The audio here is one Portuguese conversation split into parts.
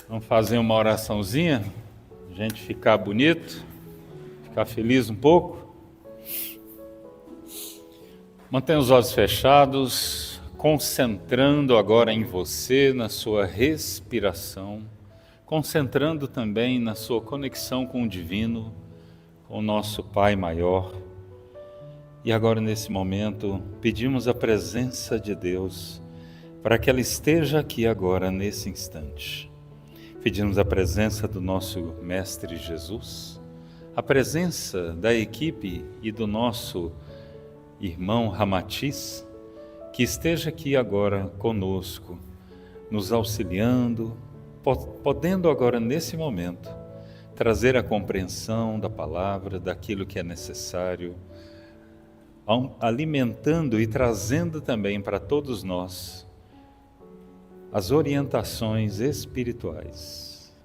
Vamos fazer uma oraçãozinha, a gente ficar bonito, ficar feliz um pouco. Mantenha os olhos fechados, concentrando agora em você, na sua respiração, concentrando também na sua conexão com o divino, com o nosso Pai maior. E agora, nesse momento, pedimos a presença de Deus para que ela esteja aqui agora, nesse instante. Pedimos a presença do nosso Mestre Jesus, a presença da equipe e do nosso irmão Ramatiz, que esteja aqui agora conosco, nos auxiliando, podendo agora, nesse momento, trazer a compreensão da palavra, daquilo que é necessário, alimentando e trazendo também para todos nós as orientações espirituais.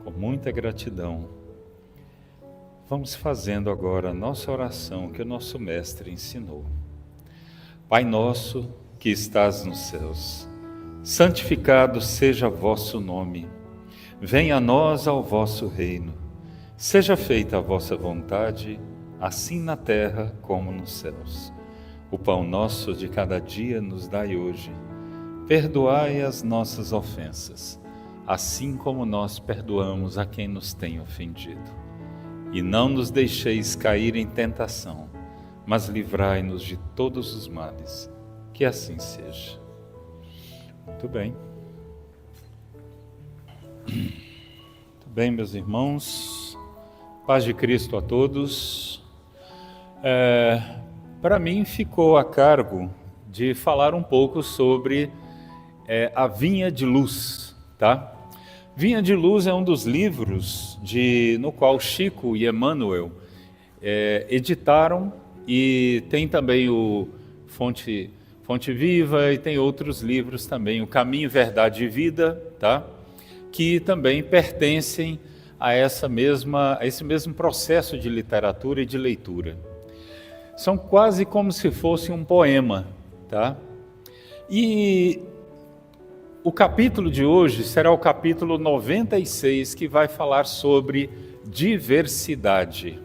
Com muita gratidão, vamos fazendo agora a nossa oração que o nosso Mestre ensinou. Pai nosso que estás nos céus, santificado seja vosso nome. Venha a nós ao vosso reino. Seja feita a vossa vontade, assim na terra como nos céus. O pão nosso de cada dia nos dai hoje. Perdoai as nossas ofensas, assim como nós perdoamos a quem nos tem ofendido. E não nos deixeis cair em tentação, mas livrai-nos de todos os males. Que assim seja. Muito bem. Muito bem, meus irmãos. Paz de Cristo a todos. Para mim ficou a cargo de falar um pouco sobre a Vinha de Luz, tá? Vinha de Luz é um dos livros no qual Chico e Emmanuel editaram, e tem também o Fonte Viva, e tem outros livros também, o Caminho, Verdade e Vida, tá? Que também pertencem a esse mesmo processo de literatura e de leitura. São quase como se fosse um poema, tá? E o capítulo de hoje será o capítulo 96, que vai falar sobre diversidade.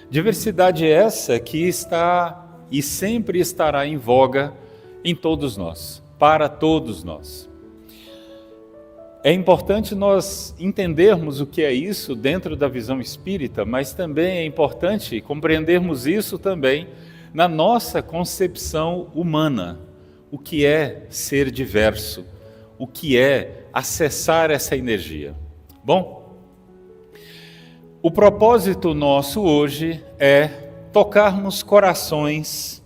Diversidade essa que está e sempre estará em voga em todos nós, para todos nós. É importante nós entendermos o que é isso dentro da visão espírita, mas também é importante compreendermos isso também na nossa concepção humana. O que é ser diverso? O que é acessar essa energia? Bom, o propósito nosso hoje é tocarmos corações,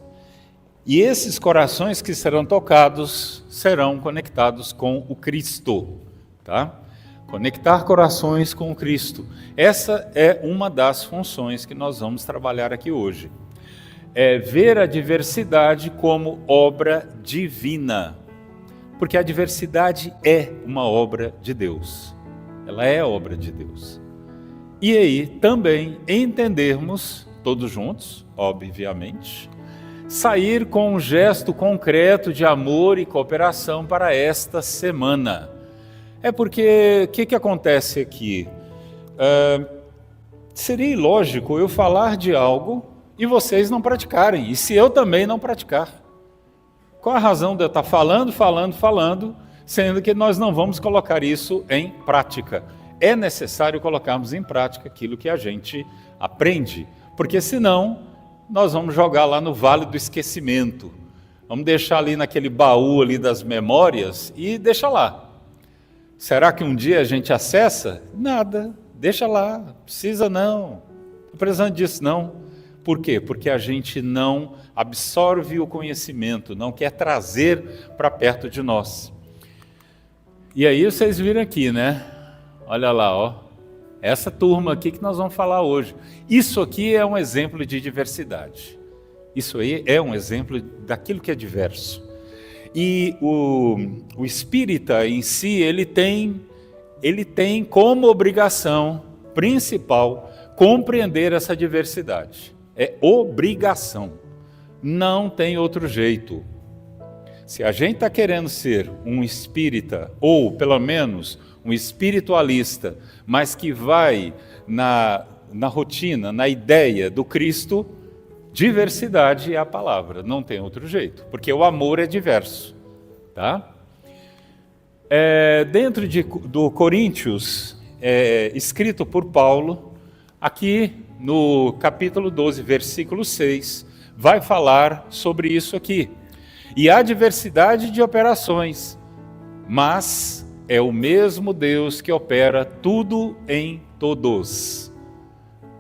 e esses corações que serão tocados serão conectados com o Cristo, tá? Conectar corações com o Cristo. Essa é uma das funções que nós vamos trabalhar aqui hoje. É ver a diversidade como obra divina. Porque a diversidade é uma obra de Deus. Ela é obra de Deus. E aí também entendermos, todos juntos, obviamente, sair com um gesto concreto de amor e cooperação para esta semana. É porque, o que acontece aqui? Seria ilógico eu falar de algo e vocês não praticarem, e se eu também não praticar. Qual a razão de eu estar falando, sendo que nós não vamos colocar isso em prática? É necessário colocarmos em prática aquilo que a gente aprende, porque senão nós vamos jogar lá no vale do esquecimento. Vamos deixar ali naquele baú ali das memórias e deixa lá. Será que um dia a gente acessa? Nada, deixa lá, precisa não precisando disso não. Por quê? Porque a gente não absorve o conhecimento, não quer trazer para perto de nós. E aí vocês viram aqui, né? Olha lá, ó. Essa turma aqui que nós vamos falar hoje. Isso aqui é um exemplo de diversidade. Isso aí é um exemplo daquilo que é diverso. E o espírita em si, ele tem como obrigação principal compreender essa diversidade. É obrigação. Não tem outro jeito. Se a gente está querendo ser um espírita, ou pelo menos um espiritualista, mas que vai na rotina, na ideia do Cristo, diversidade é a palavra, não tem outro jeito, porque o amor é diverso. Tá? Dentro do Coríntios, escrito por Paulo, aqui no capítulo 12, versículo 6, vai falar sobre isso aqui. E há diversidade de operações, mas é o mesmo Deus que opera tudo em todos.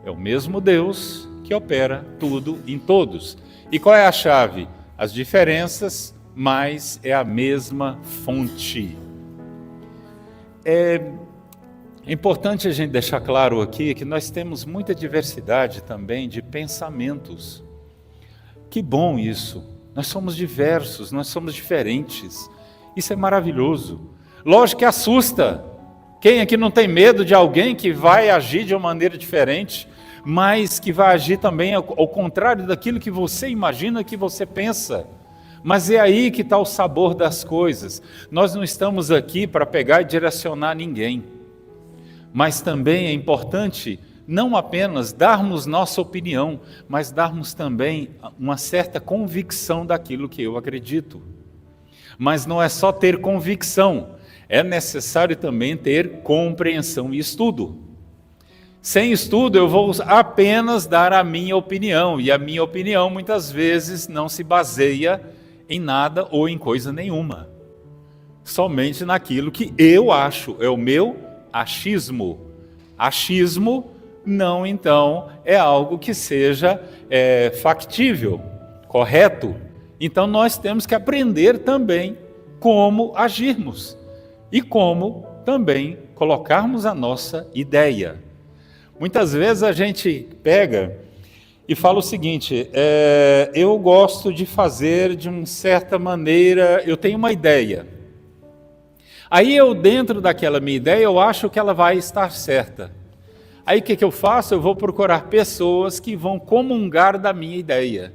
É o mesmo Deus que opera tudo em todos. E qual é a chave? As diferenças, mas é a mesma fonte. É importante a gente deixar claro aqui que nós temos muita diversidade também de pensamentos. Que bom isso! Nós somos diversos, nós somos diferentes. Isso é maravilhoso. Lógico que assusta. Quem aqui não tem medo de alguém que vai agir de uma maneira diferente, mas que vai agir também ao contrário daquilo que você imagina, que você pensa? Mas é aí que está o sabor das coisas. Nós não estamos aqui para pegar e direcionar ninguém. Mas também é importante não apenas darmos nossa opinião, mas darmos também uma certa convicção daquilo que eu acredito. Mas não é só ter convicção, é necessário também ter compreensão e estudo. Sem estudo, eu vou apenas dar a minha opinião, e a minha opinião muitas vezes não se baseia em nada ou em coisa nenhuma. Somente naquilo que eu acho, é o meu achismo. Achismo não, então, é algo que seja factível, correto. Então, nós temos que aprender também como agirmos e como também colocarmos a nossa ideia. Muitas vezes a gente pega e fala o seguinte, eu gosto de fazer de uma certa maneira, eu tenho uma ideia. Aí eu, dentro daquela minha ideia, eu acho que ela vai estar certa. Aí o que eu faço? Eu vou procurar pessoas que vão comungar da minha ideia,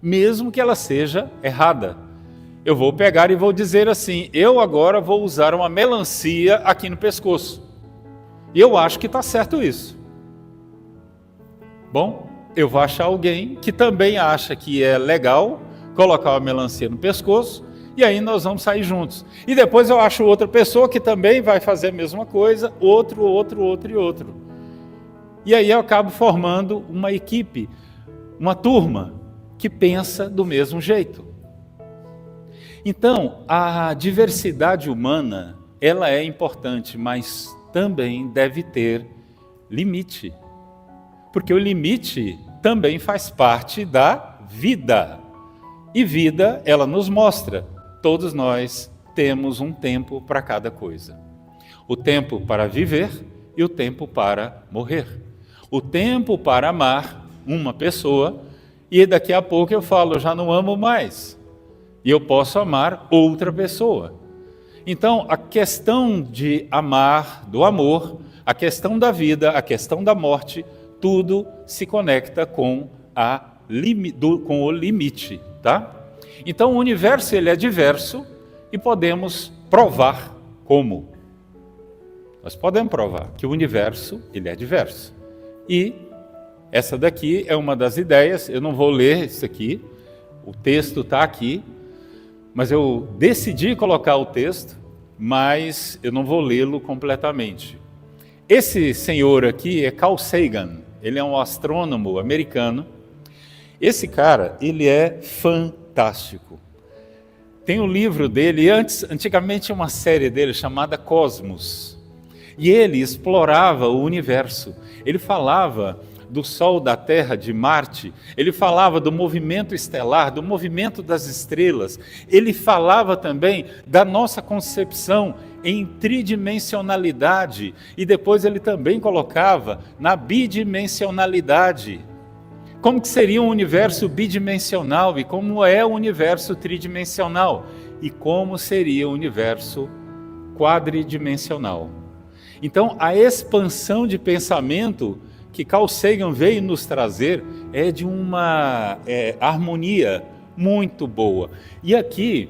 mesmo que ela seja errada. Eu vou pegar e vou dizer assim, eu agora vou usar uma melancia aqui no pescoço. E eu acho que está certo isso. Bom, eu vou achar alguém que também acha que é legal colocar uma melancia no pescoço, e aí nós vamos sair juntos. E depois eu acho outra pessoa que também vai fazer a mesma coisa, outro e outro. E aí eu acabo formando uma equipe, uma turma que pensa do mesmo jeito. Então, a diversidade humana, ela é importante, mas também deve ter limite. Porque o limite também faz parte da vida. E vida, ela nos mostra, todos nós temos um tempo para cada coisa. O tempo para viver e o tempo para morrer. O tempo para amar uma pessoa e daqui a pouco eu falo, eu já não amo mais. E eu posso amar outra pessoa. Então, a questão de amar, do amor, a questão da vida, a questão da morte, tudo se conecta com o limite, tá? Então, o universo ele é diverso e podemos provar como. Nós podemos provar que o universo ele é diverso. E essa daqui é uma das ideias, eu não vou ler isso aqui, o texto está aqui, mas eu decidi colocar o texto, mas eu não vou lê-lo completamente. Esse senhor aqui é Carl Sagan, ele é um astrônomo americano. Esse cara, ele é fantástico. Tem um livro dele, antigamente tinha uma série dele chamada Cosmos, e ele explorava o universo. Ele falava do Sol, da Terra, de Marte, ele falava do movimento estelar, do movimento das estrelas, ele falava também da nossa concepção em tridimensionalidade, e depois ele também colocava na bidimensionalidade. Como que seria um universo bidimensional e como é o universo tridimensional? E como seria o universo quadridimensional? Então, a expansão de pensamento que Carl Sagan veio nos trazer é de uma harmonia muito boa. E aqui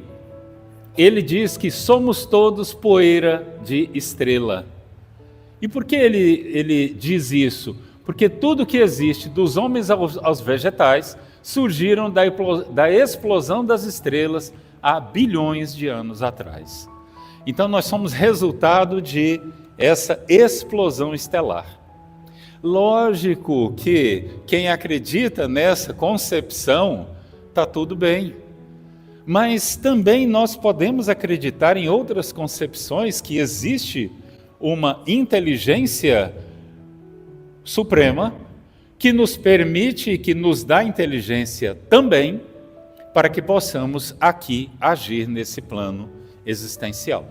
ele diz que somos todos poeira de estrela. E por que ele diz isso? Porque tudo que existe, dos homens aos vegetais, surgiram da explosão das estrelas há bilhões de anos atrás. Então nós somos resultado de essa explosão estelar. Lógico que quem acredita nessa concepção, está tudo bem. Mas também nós podemos acreditar em outras concepções que existe uma inteligência suprema que nos permite, que nos dá inteligência também, para que possamos aqui agir nesse plano existencial.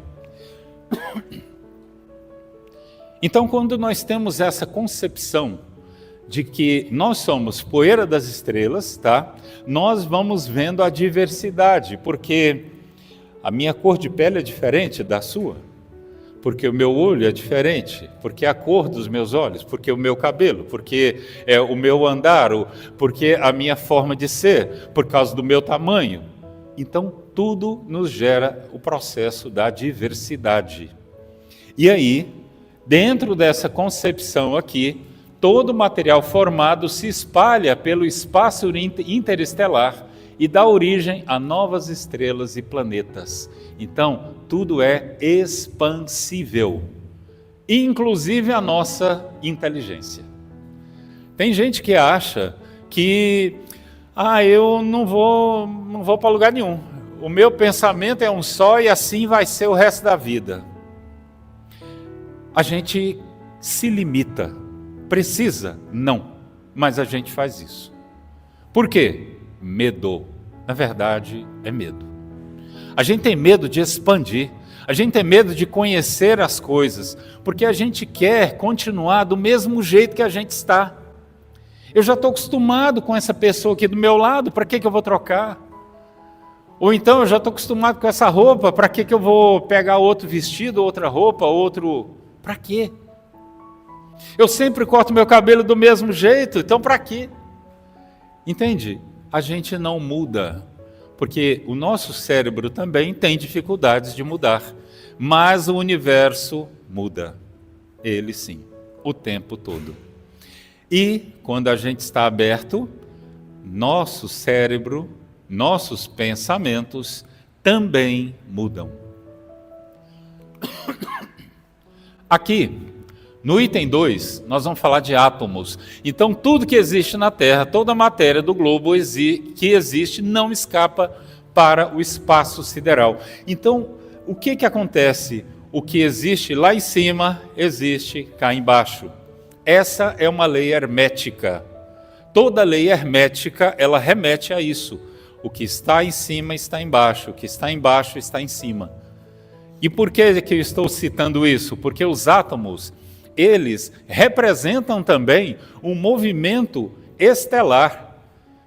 Então, quando nós temos essa concepção de que nós somos poeira das estrelas, tá? Nós vamos vendo a diversidade, porque a minha cor de pele é diferente da sua, porque o meu olho é diferente, porque a cor dos meus olhos, porque o meu cabelo, porque o meu andar, porque a minha forma de ser, por causa do meu tamanho. Então, tudo nos gera o processo da diversidade. E aí, dentro dessa concepção aqui, todo o material formado se espalha pelo espaço interestelar e dá origem a novas estrelas e planetas. Então, tudo é expansível, inclusive a nossa inteligência. Tem gente que acha que eu não vou para lugar nenhum. O meu pensamento é um só e assim vai ser o resto da vida. A gente se limita. Precisa? Não. Mas a gente faz isso. Por quê? Medo. Na verdade, é medo. A gente tem medo de expandir. A gente tem medo de conhecer as coisas. Porque a gente quer continuar do mesmo jeito que a gente está. Eu já estou acostumado com essa pessoa aqui do meu lado, para que eu vou trocar? Ou então eu já estou acostumado com essa roupa, para que eu vou pegar outro vestido, outra roupa, outro... Para quê? Eu sempre corto meu cabelo do mesmo jeito, então para quê? Entende? A gente não muda, porque o nosso cérebro também tem dificuldades de mudar, mas o universo muda, ele sim, o tempo todo. E quando a gente está aberto, nosso cérebro, nossos pensamentos também mudam. Aqui, no item 2, nós vamos falar de átomos. Então, tudo que existe na Terra, toda a matéria do globo que existe, não escapa para o espaço sideral. Então, o que acontece? O que existe lá em cima, existe cá embaixo. Essa é uma lei hermética. Toda lei hermética, ela remete a isso. O que está em cima está embaixo, o que está embaixo está em cima. E por que eu estou citando isso? Porque os átomos, eles representam também um movimento estelar.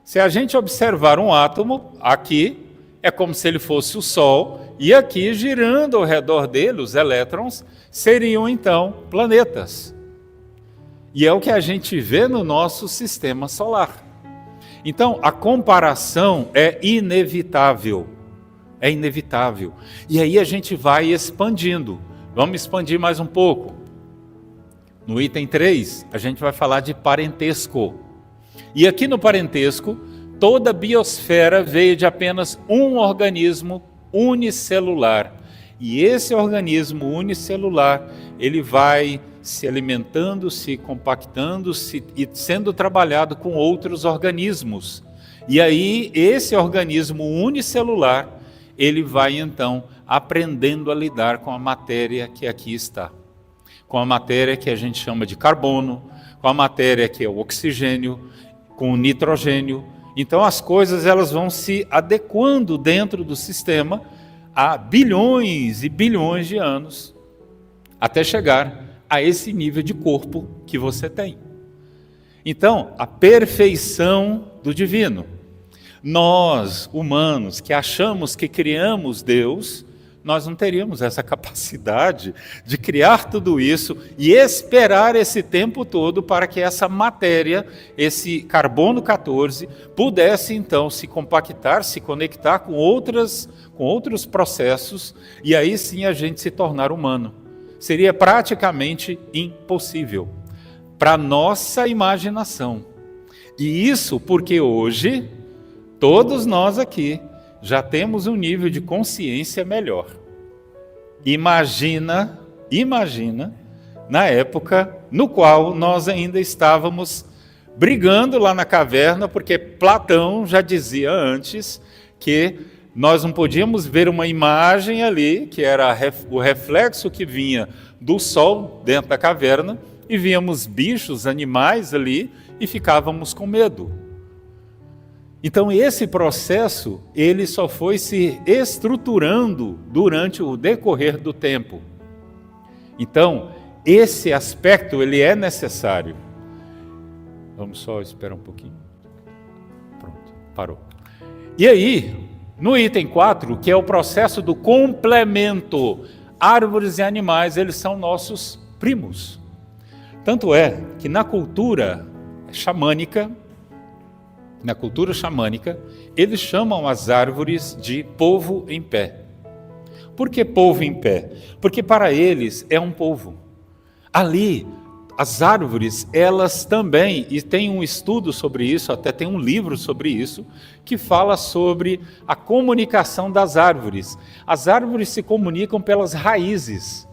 Se a gente observar um átomo, aqui é como se ele fosse o Sol, e aqui, girando ao redor dele, os elétrons, seriam então planetas. E é o que a gente vê no nosso sistema solar. Então, a comparação é inevitável. É inevitável. E aí a gente vai expandindo. Vamos expandir mais um pouco. No item 3, a gente vai falar de parentesco. E aqui no parentesco, toda a biosfera veio de apenas um organismo unicelular. E esse organismo unicelular, ele vai se alimentando, se compactando e sendo trabalhado com outros organismos. E aí, esse organismo unicelular, ele vai então aprendendo a lidar com a matéria que aqui está. Com a matéria que a gente chama de carbono, com a matéria que é o oxigênio, com o nitrogênio. Então as coisas elas vão se adequando dentro do sistema há bilhões e bilhões de anos, até chegar a esse nível de corpo que você tem. Então, a perfeição do divino. Nós, humanos, que achamos que criamos Deus, nós não teríamos essa capacidade de criar tudo isso e esperar esse tempo todo para que essa matéria, esse carbono 14, pudesse então se compactar, se conectar com outros processos e aí sim a gente se tornar humano. Seria praticamente impossível para nossa imaginação. E isso porque hoje, todos nós aqui, já temos um nível de consciência melhor. Imagina, na época no qual nós ainda estávamos brigando lá na caverna, porque Platão já dizia antes que nós não podíamos ver uma imagem ali, que era o reflexo que vinha do sol dentro da caverna, e víamos bichos, animais ali, e ficávamos com medo. Então esse processo, ele só foi se estruturando durante o decorrer do tempo. Então, esse aspecto, ele é necessário. Vamos só esperar um pouquinho. Pronto, parou. E aí, no item 4, que é o processo do complemento, árvores e animais, eles são nossos primos. Tanto é que na cultura xamânica, eles chamam as árvores de povo em pé. Por que povo em pé? Porque para eles é um povo. Ali, as árvores, elas também, e tem um estudo sobre isso, até tem um livro sobre isso, que fala sobre a comunicação das árvores. As árvores se comunicam pelas raízes.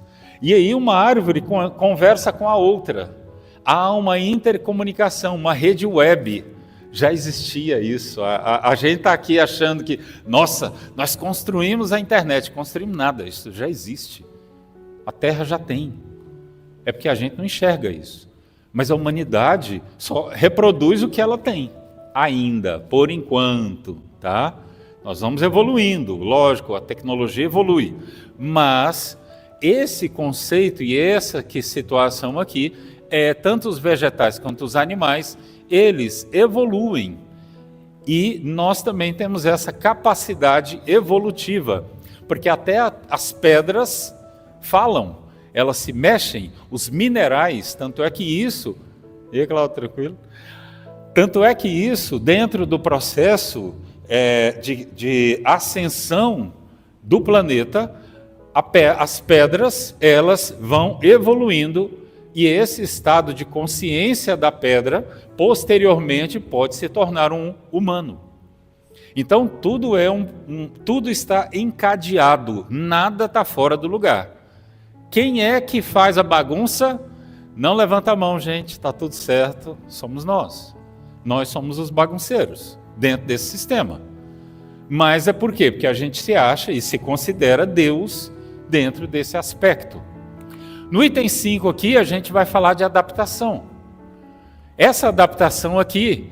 E aí uma árvore conversa com a outra. Há uma intercomunicação, uma rede web. Já existia isso. A gente está aqui achando que, nossa, nós construímos a internet. Construímos nada, isso já existe. A Terra já tem. É porque a gente não enxerga isso. Mas a humanidade só reproduz o que ela tem, ainda, por enquanto. Tá? Nós vamos evoluindo, lógico, a tecnologia evolui. Mas esse conceito e essa situação aqui, tanto os vegetais quanto os animais, eles evoluem e nós também temos essa capacidade evolutiva, porque até as pedras falam, elas se mexem, os minerais, tanto é que isso, e aí, Cláudio, tranquilo? Tanto é que isso, dentro do processo de ascensão do planeta, as pedras, elas vão evoluindo. E esse estado de consciência da pedra, posteriormente, pode se tornar um humano. Então, tudo está encadeado, nada está fora do lugar. Quem é que faz a bagunça? Não levanta a mão, gente, está tudo certo, somos nós. Nós somos os bagunceiros, dentro desse sistema. Mas é por quê? Porque a gente se acha e se considera Deus dentro desse aspecto. No item 5 aqui, a gente vai falar de adaptação. Essa adaptação aqui,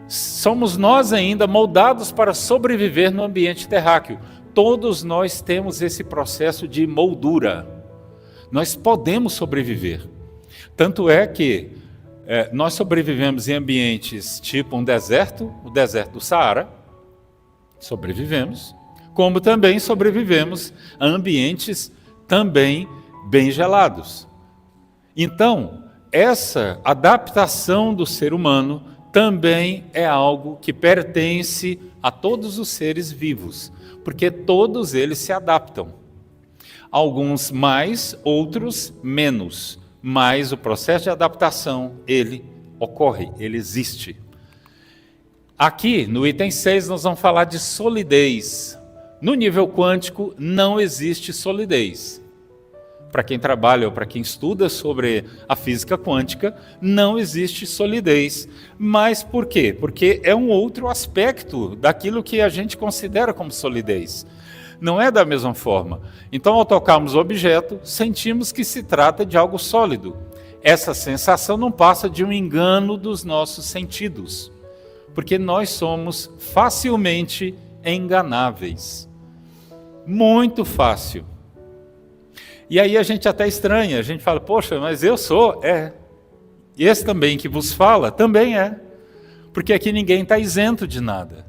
somos nós ainda moldados para sobreviver no ambiente terráqueo. Todos nós temos esse processo de moldura. Nós podemos sobreviver. Tanto é que nós sobrevivemos em ambientes tipo um deserto, o deserto do Saara, sobrevivemos, como também sobrevivemos a ambientes também bem gelados. Então, essa adaptação do ser humano também é algo que pertence a todos os seres vivos, porque todos eles se adaptam. Alguns mais, outros menos, mas o processo de adaptação, ele ocorre, ele existe. Aqui, no item 6, nós vamos falar de solidez. No nível quântico, não existe solidez. Para quem trabalha ou para quem estuda sobre a física quântica, não existe solidez. Mas por quê? Porque é um outro aspecto daquilo que a gente considera como solidez. Não é da mesma forma. Então, ao tocarmos o objeto, sentimos que se trata de algo sólido. Essa sensação não passa de um engano dos nossos sentidos, porque nós somos facilmente enganáveis. Muito fácil. E aí a gente até estranha, a gente fala, poxa, mas eu sou, E esse também que vos fala, também é. Porque aqui ninguém está isento de nada.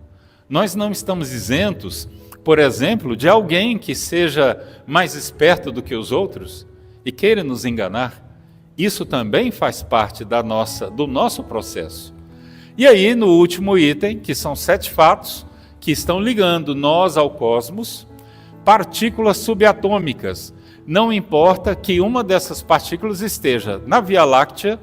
Nós não estamos isentos por exemplo, de alguém que seja mais esperto do que os outros e queira nos enganar. Isso também faz parte do nosso processo. E aí, no último item, que são 7 fatos que estão ligando nós ao cosmos, partículas subatômicas. Não importa que uma dessas partículas esteja na Via Láctea,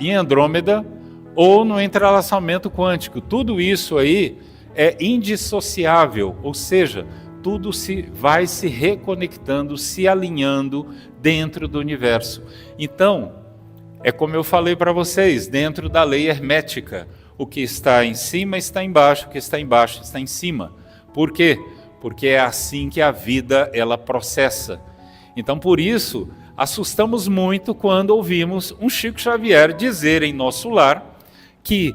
em Andrômeda ou no entrelaçamento quântico. Tudo isso aí é indissociável, ou seja, tudo vai se reconectando, se alinhando dentro do universo. Então, é como eu falei para vocês, dentro da lei hermética, o que está em cima está embaixo, o que está embaixo está em cima. Por quê? Porque é assim que a vida ela processa. Então, por isso, assustamos muito quando ouvimos um Chico Xavier dizer em nosso lar que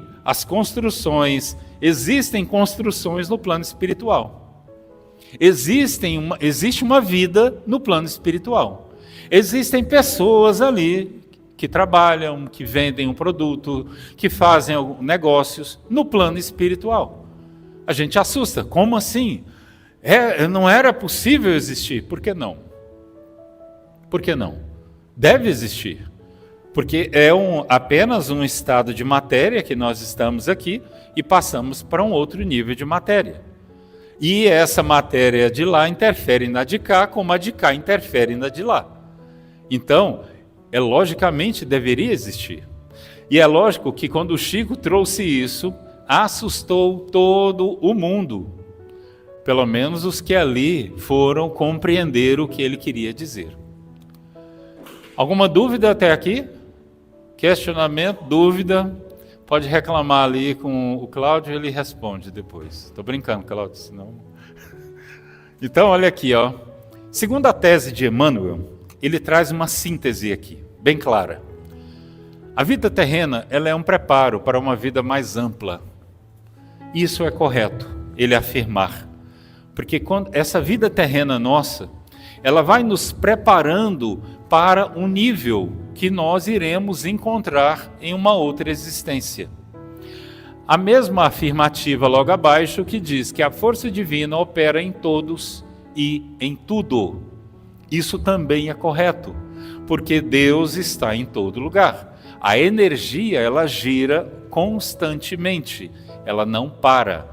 existem construções no plano espiritual. Existe uma vida no plano espiritual. Existem pessoas ali que trabalham, que vendem um produto, que fazem negócios no plano espiritual. A gente assusta. Como assim? Não era possível existir. Por que não? Por que não? Deve existir. Porque é apenas um estado de matéria que nós estamos aqui e passamos para um outro nível de matéria. E essa matéria de lá interfere na de cá, como a de cá interfere na de lá. Então, logicamente deveria existir. E é lógico que quando o Chico trouxe isso, assustou todo o mundo. Pelo menos os que ali foram compreender o que ele queria dizer. Alguma dúvida até aqui? Questionamento, dúvida? Pode reclamar ali com o Cláudio, ele responde depois. Estou brincando, Cláudio, senão... Então, olha aqui, ó. Segundo a tese de Emmanuel, ele traz uma síntese aqui, bem clara. A vida terrena, ela é um preparo para uma vida mais ampla. Isso é correto, ele afirmar. Porque essa vida terrena nossa, ela vai nos preparando para um nível que nós iremos encontrar em uma outra existência. A mesma afirmativa logo abaixo que diz que a força divina opera em todos e em tudo. Isso também é correto, porque Deus está em todo lugar. A energia, ela gira constantemente, ela não para.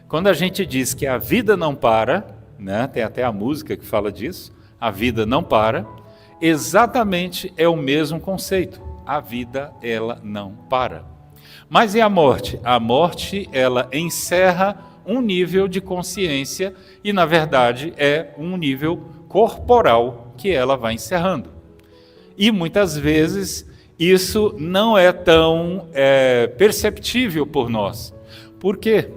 Quando a gente diz que a vida não para, né, tem até a música que fala disso, a vida não para, exatamente é o mesmo conceito. A vida, ela não para. Mas e a morte? A morte, ela encerra um nível de consciência e, na verdade, é um nível corporal que ela vai encerrando. E, muitas vezes, isso não é tão perceptível por nós. Por quê?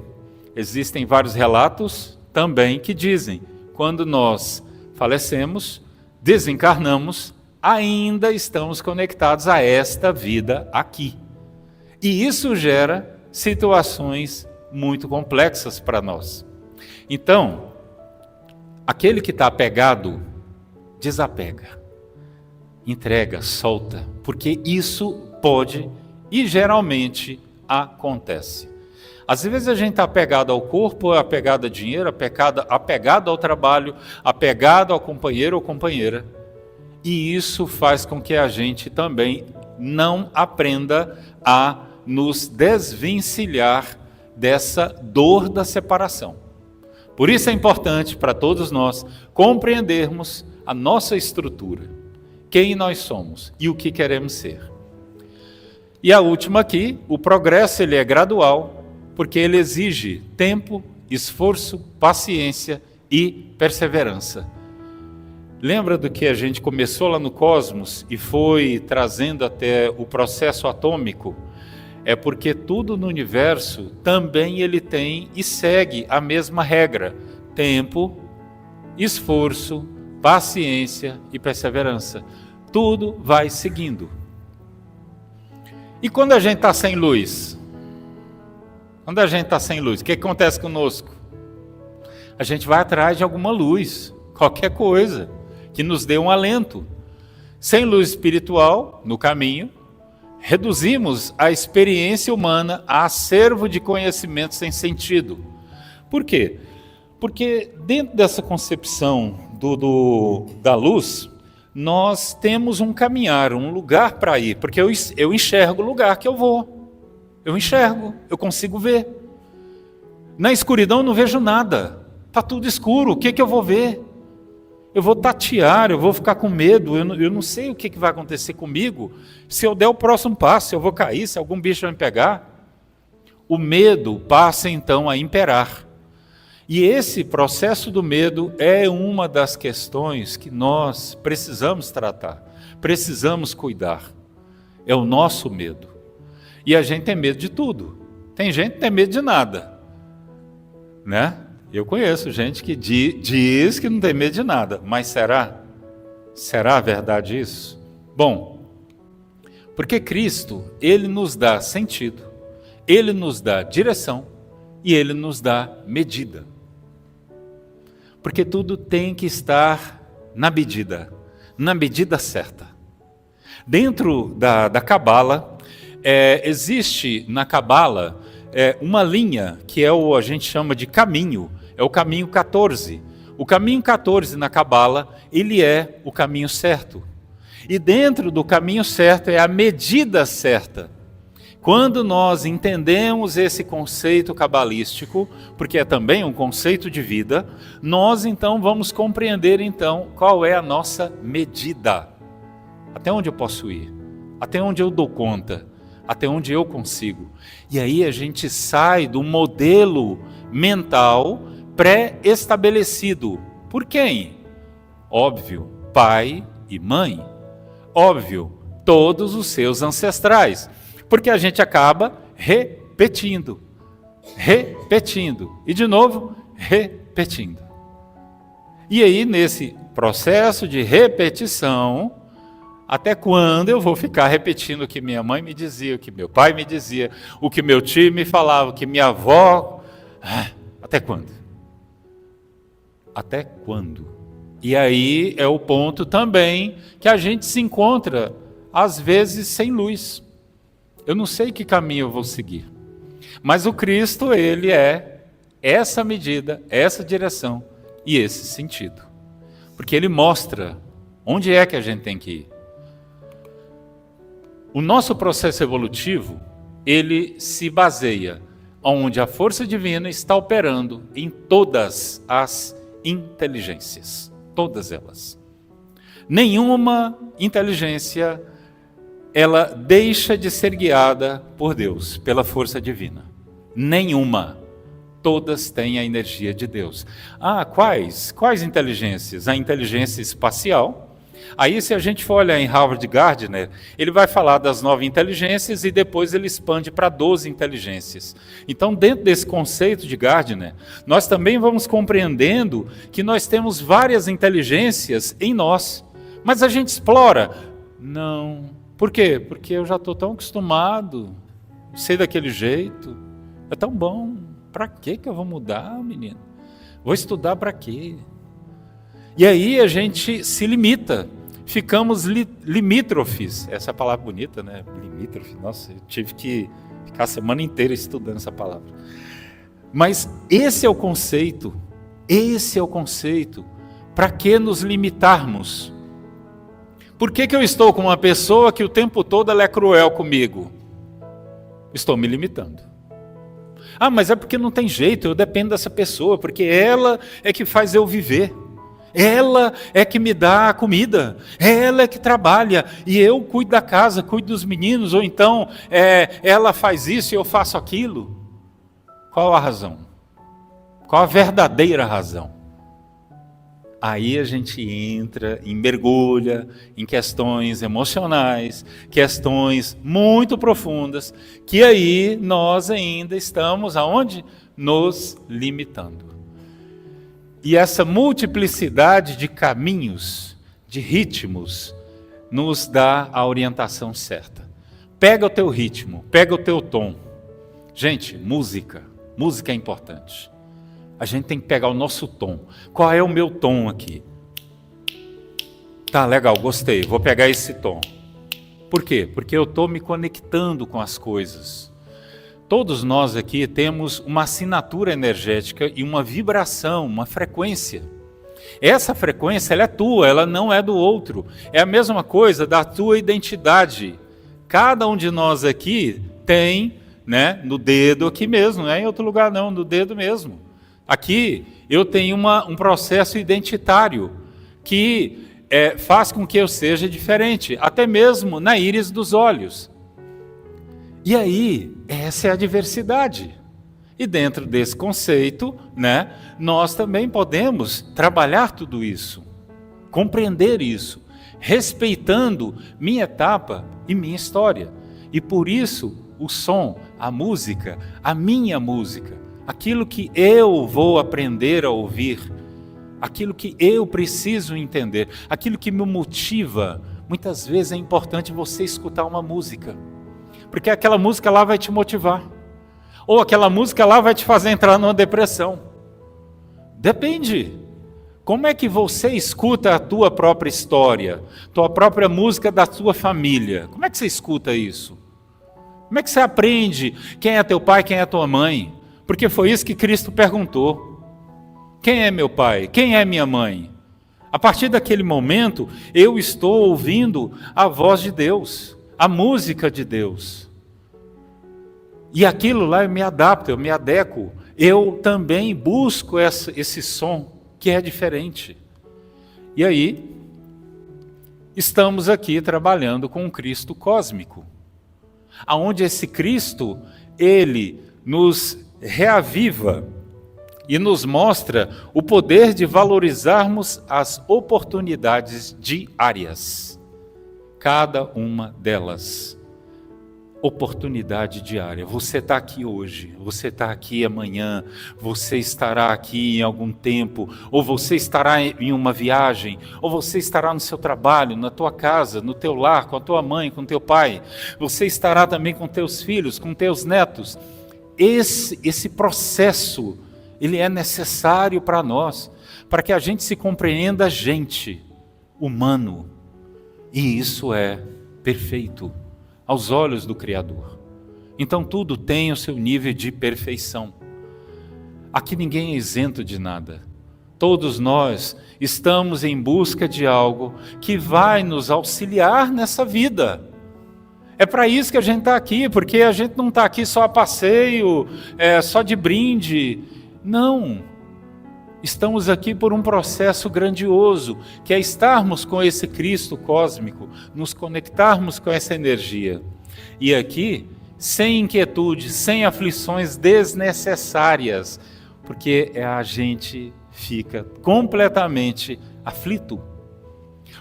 Existem vários relatos também que dizem, quando nós falecemos, desencarnamos, ainda estamos conectados a esta vida aqui. E isso gera situações muito complexas para nós. Então, aquele que está apegado, desapega, entrega, solta, porque isso pode e geralmente acontece. Às vezes a gente está apegado ao corpo, apegado a dinheiro, apegado ao trabalho, apegado ao companheiro ou companheira. E isso faz com que a gente também não aprenda a nos desvencilhar dessa dor da separação. Por isso é importante para todos nós compreendermos a nossa estrutura, quem nós somos e o que queremos ser. E a última aqui, o progresso ele é gradual, porque ele exige tempo, esforço, paciência e perseverança. Lembra do que a gente começou lá no cosmos e foi trazendo até o processo atômico? É porque tudo no universo também ele tem e segue a mesma regra: tempo, esforço, paciência e perseverança. Tudo vai seguindo. E quando a gente está sem luz? Quando a gente está sem luz, o que acontece conosco? A gente vai atrás de alguma luz, qualquer coisa, que nos dê um alento. Sem luz espiritual, no caminho, reduzimos a experiência humana a acervo de conhecimento sem sentido. Por quê? Porque dentro dessa concepção da luz, nós temos um caminhar, um lugar para ir, porque eu enxergo o lugar que eu vou. Eu enxergo, eu consigo ver. Na escuridão eu não vejo nada, está tudo escuro, o que eu vou ver? Eu vou tatear, eu vou ficar com medo, eu não sei o que vai acontecer comigo, se eu der o próximo passo, se eu vou cair, se algum bicho vai me pegar. O medo passa então a imperar. E esse processo do medo é uma das questões que nós precisamos tratar, precisamos cuidar. É o nosso medo. E a gente tem medo de tudo. Tem gente que tem medo de nada, né? Eu conheço gente que diz que não tem medo de nada, mas será? Será verdade isso? Bom, porque Cristo, Ele nos dá sentido, Ele nos dá direção e Ele nos dá medida. Porque tudo tem que estar na medida certa. Dentro da Cabala, existe na Cabala uma linha que a gente chama de caminho, é o caminho 14. O caminho 14 na Cabala, ele é o caminho certo. E dentro do caminho certo é a medida certa. Quando nós entendemos esse conceito cabalístico, porque é também um conceito de vida, nós então vamos compreender então qual é a nossa medida. Até onde eu posso ir? Até onde eu dou conta? Até onde eu consigo? E aí a gente sai do modelo mental pré-estabelecido. Por quem? Óbvio, pai e mãe. Óbvio, todos os seus ancestrais. Porque a gente acaba repetindo, e de novo, repetindo. E aí, nesse processo de repetição, até quando eu vou ficar repetindo o que minha mãe me dizia, o que meu pai me dizia, o que meu tio me falava, o que minha avó... Até quando? Até quando? E aí é o ponto também que a gente se encontra, às vezes, sem luz. Eu não sei que caminho eu vou seguir. Mas o Cristo, ele é essa medida, essa direção e esse sentido. Porque ele mostra onde é que a gente tem que ir. O nosso processo evolutivo, ele se baseia onde a força divina está operando em todas as inteligências. Todas elas. Nenhuma inteligência ela deixa de ser guiada por Deus, pela força divina. Nenhuma. Todas têm a energia de Deus. Quais? Quais inteligências? A inteligência espacial. Aí, se a gente for olhar em Howard Gardner, ele vai falar das 9 inteligências e depois ele expande para 12 inteligências. Então, dentro desse conceito de Gardner, nós também vamos compreendendo que nós temos várias inteligências em nós. Mas a gente explora? Não. Por quê? Porque eu já estou tão acostumado, sei daquele jeito, é tão bom. Para que eu vou mudar, menino? Vou estudar para quê? E aí a gente se limita, ficamos limítrofes. Essa é a palavra bonita, né? Limítrofe, nossa, eu tive que ficar a semana inteira estudando essa palavra. Mas esse é o conceito, para que nos limitarmos? Por que eu estou com uma pessoa que o tempo todo ela é cruel comigo? Estou me limitando. Mas é porque não tem jeito, eu dependo dessa pessoa, porque ela é que faz eu viver. Ela é que me dá a comida, ela é que trabalha, e eu cuido da casa, cuido dos meninos, ou então ela faz isso e eu faço aquilo. Qual a razão? Qual a verdadeira razão? Aí a gente entra e mergulha em questões emocionais, questões muito profundas, que aí nós ainda estamos aonde? Nos limitando. E essa multiplicidade de caminhos, de ritmos, nos dá a orientação certa. Pega o teu ritmo, pega o teu tom. Gente, música é importante. A gente tem que pegar o nosso tom. Qual é o meu tom aqui? Tá, legal, gostei, vou pegar esse tom. Por quê? Porque eu estou me conectando com as coisas. Todos nós aqui temos uma assinatura energética e uma vibração, uma frequência. Essa frequência, ela é tua, ela não é do outro. É a mesma coisa da tua identidade. Cada um de nós aqui tem, né, no dedo aqui mesmo, não é em outro lugar não, no dedo mesmo. Aqui eu tenho um processo identitário que faz com que eu seja diferente, até mesmo na íris dos olhos. E aí, essa é a diversidade. E dentro desse conceito, né, nós também podemos trabalhar tudo isso, compreender isso, respeitando minha etapa e minha história. E por isso, o som, a música, a minha música, aquilo que eu vou aprender a ouvir, aquilo que eu preciso entender, aquilo que me motiva. Muitas vezes é importante você escutar uma música, porque aquela música lá vai te motivar, ou aquela música lá vai te fazer entrar numa depressão. Depende. Como é que você escuta a tua própria história, tua própria música da tua família? Como é que você escuta isso? Como é que você aprende quem é teu pai, quem é tua mãe? Porque foi isso que Cristo perguntou. Quem é meu pai? Quem é minha mãe? A partir daquele momento, eu estou ouvindo a voz de Deus, a música de Deus. E aquilo lá eu me adapto, eu me adequo. Eu também busco esse som que é diferente. E aí, estamos aqui trabalhando com um Cristo cósmico, aonde esse Cristo, ele nos reaviva e nos mostra o poder de valorizarmos as oportunidades diárias. Cada uma delas. Oportunidade diária. Você está aqui hoje, você está aqui amanhã, você estará aqui em algum tempo, ou você estará em uma viagem, ou você estará no seu trabalho, na tua casa, no teu lar, com a tua mãe, com teu pai. Você estará também com teus filhos, com teus netos. Esse processo, ele é necessário para nós, para que a gente se compreenda gente, humano. E isso é perfeito aos olhos do Criador. Então tudo tem o seu nível de perfeição. Aqui ninguém é isento de nada. Todos nós estamos em busca de algo que vai nos auxiliar nessa vida. É para isso que a gente está aqui, porque a gente não está aqui só a passeio, só de brinde. Não. Estamos aqui por um processo grandioso, que é estarmos com esse Cristo cósmico, nos conectarmos com essa energia. E aqui, sem inquietude, sem aflições desnecessárias, porque a gente fica completamente aflito.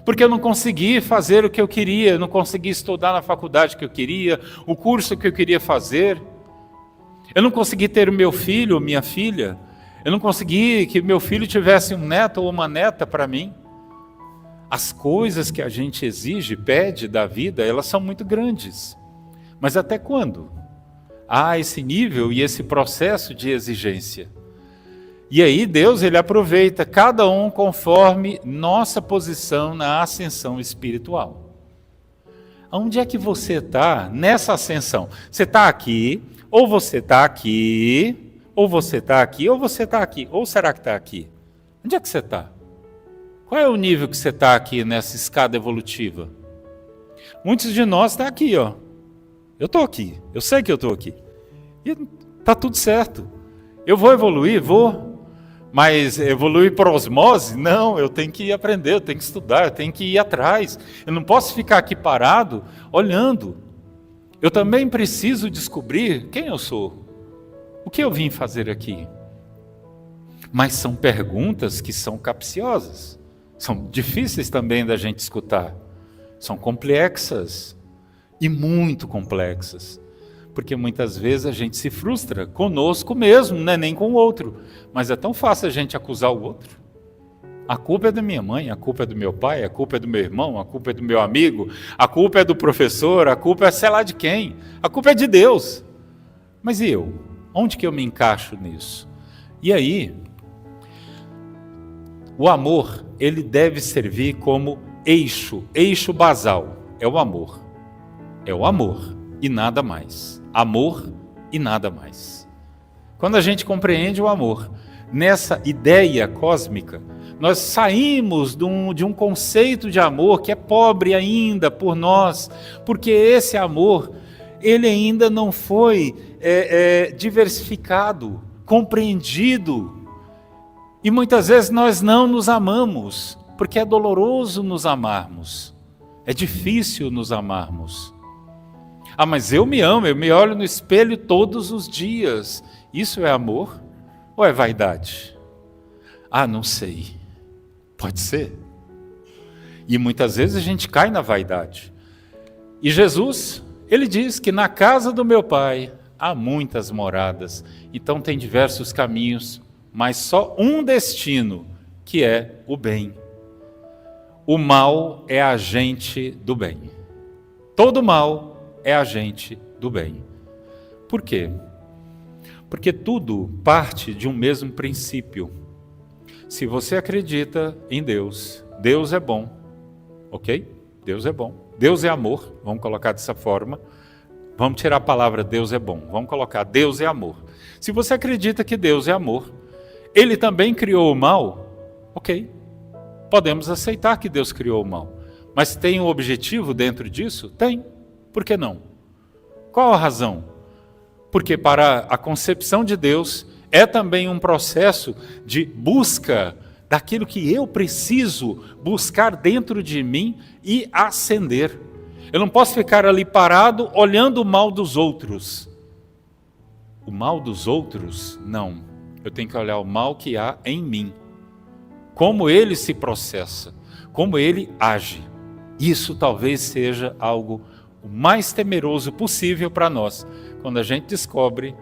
Porque eu não consegui fazer o que eu queria, eu não consegui estudar na faculdade que eu queria, o curso que eu queria fazer. Eu não consegui ter o meu filho ou minha filha. Eu não consegui que meu filho tivesse um neto ou uma neta para mim. As coisas que a gente exige, pede da vida, elas são muito grandes. Mas até quando? Há esse nível e esse processo de exigência. E aí Deus, ele aproveita cada um conforme nossa posição na ascensão espiritual. Onde é que você está nessa ascensão? Você está aqui, ou você está aqui... Ou você está aqui, ou você está aqui. Ou será que está aqui? Onde é que você está? Qual é o nível que você está aqui nessa escada evolutiva? Muitos de nós estão aqui, ó. Eu estou aqui. Eu sei que eu estou aqui. E está tudo certo. Eu vou evoluir? Vou. Mas evoluir por osmose? Não, eu tenho que aprender, eu tenho que estudar, eu tenho que ir atrás. Eu não posso ficar aqui parado, olhando. Eu também preciso descobrir quem eu sou. O que eu vim fazer aqui? Mas são perguntas que são capciosas, são difíceis também da gente escutar, são complexas e muito complexas, porque muitas vezes a gente se frustra conosco mesmo, não é nem com o outro, mas é tão fácil a gente acusar o outro. A culpa é da minha mãe, a culpa é do meu pai, a culpa é do meu irmão, a culpa é do meu amigo, a culpa é do professor, a culpa é sei lá de quem, a culpa é de Deus. Mas e eu? Onde que eu me encaixo nisso? E aí, o amor, ele deve servir como eixo basal. É o amor e nada mais. Amor e nada mais. Quando a gente compreende o amor nessa ideia cósmica, nós saímos de um conceito de amor que é pobre ainda por nós, porque esse amor, ele ainda não foi diversificado, compreendido. E muitas vezes nós não nos amamos, porque é doloroso nos amarmos, é difícil nos amarmos. Ah, mas eu me amo, eu me olho no espelho todos os dias. Isso é amor ou é vaidade? Ah, não sei. Pode ser. E muitas vezes a gente cai na vaidade. E Jesus, ele diz que na casa do meu Pai há muitas moradas. Então tem diversos caminhos, mas só um destino, que é o bem. O mal é agente do bem. Todo mal é agente do bem. Por quê? Porque tudo parte de um mesmo princípio. Se você acredita em Deus, Deus é bom, ok? Deus é bom. Deus é amor, vamos colocar dessa forma. Vamos tirar a palavra Deus é bom, vamos colocar Deus é amor. Se você acredita que Deus é amor, Ele também criou o mal, ok? Podemos aceitar que Deus criou o mal. Mas tem um objetivo dentro disso? Tem. Por que não? Qual a razão? Porque para a concepção de Deus é também um processo de busca daquilo que eu preciso buscar dentro de mim e ascender. Eu não posso ficar ali parado olhando o mal dos outros. O mal dos outros? Não. Eu tenho que olhar o mal que há em mim. Como ele se processa, como ele age. Isso talvez seja algo o mais temeroso possível para nós, quando a gente descobre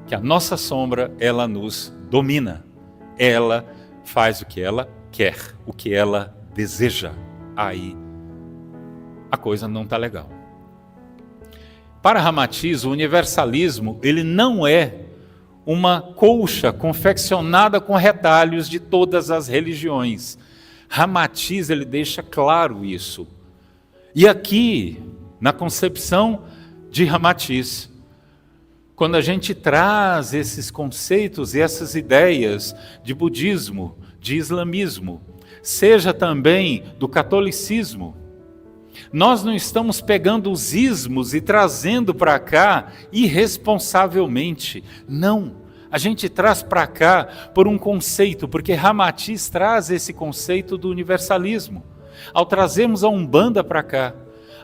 que a nossa sombra, ela nos domina. Ela faz o que ela quer, o que ela deseja. Aí a coisa não está legal. Para Ramatiz, o universalismo, ele não é uma colcha confeccionada com retalhos de todas as religiões. Ramatiz, ele deixa claro isso. E aqui, na concepção de Ramatiz, quando a gente traz esses conceitos e essas ideias de budismo, de islamismo, seja também do catolicismo, nós não estamos pegando os ismos e trazendo para cá irresponsavelmente. Não, a gente traz para cá por um conceito, porque Ramatiz traz esse conceito do universalismo. Ao trazermos a Umbanda para cá,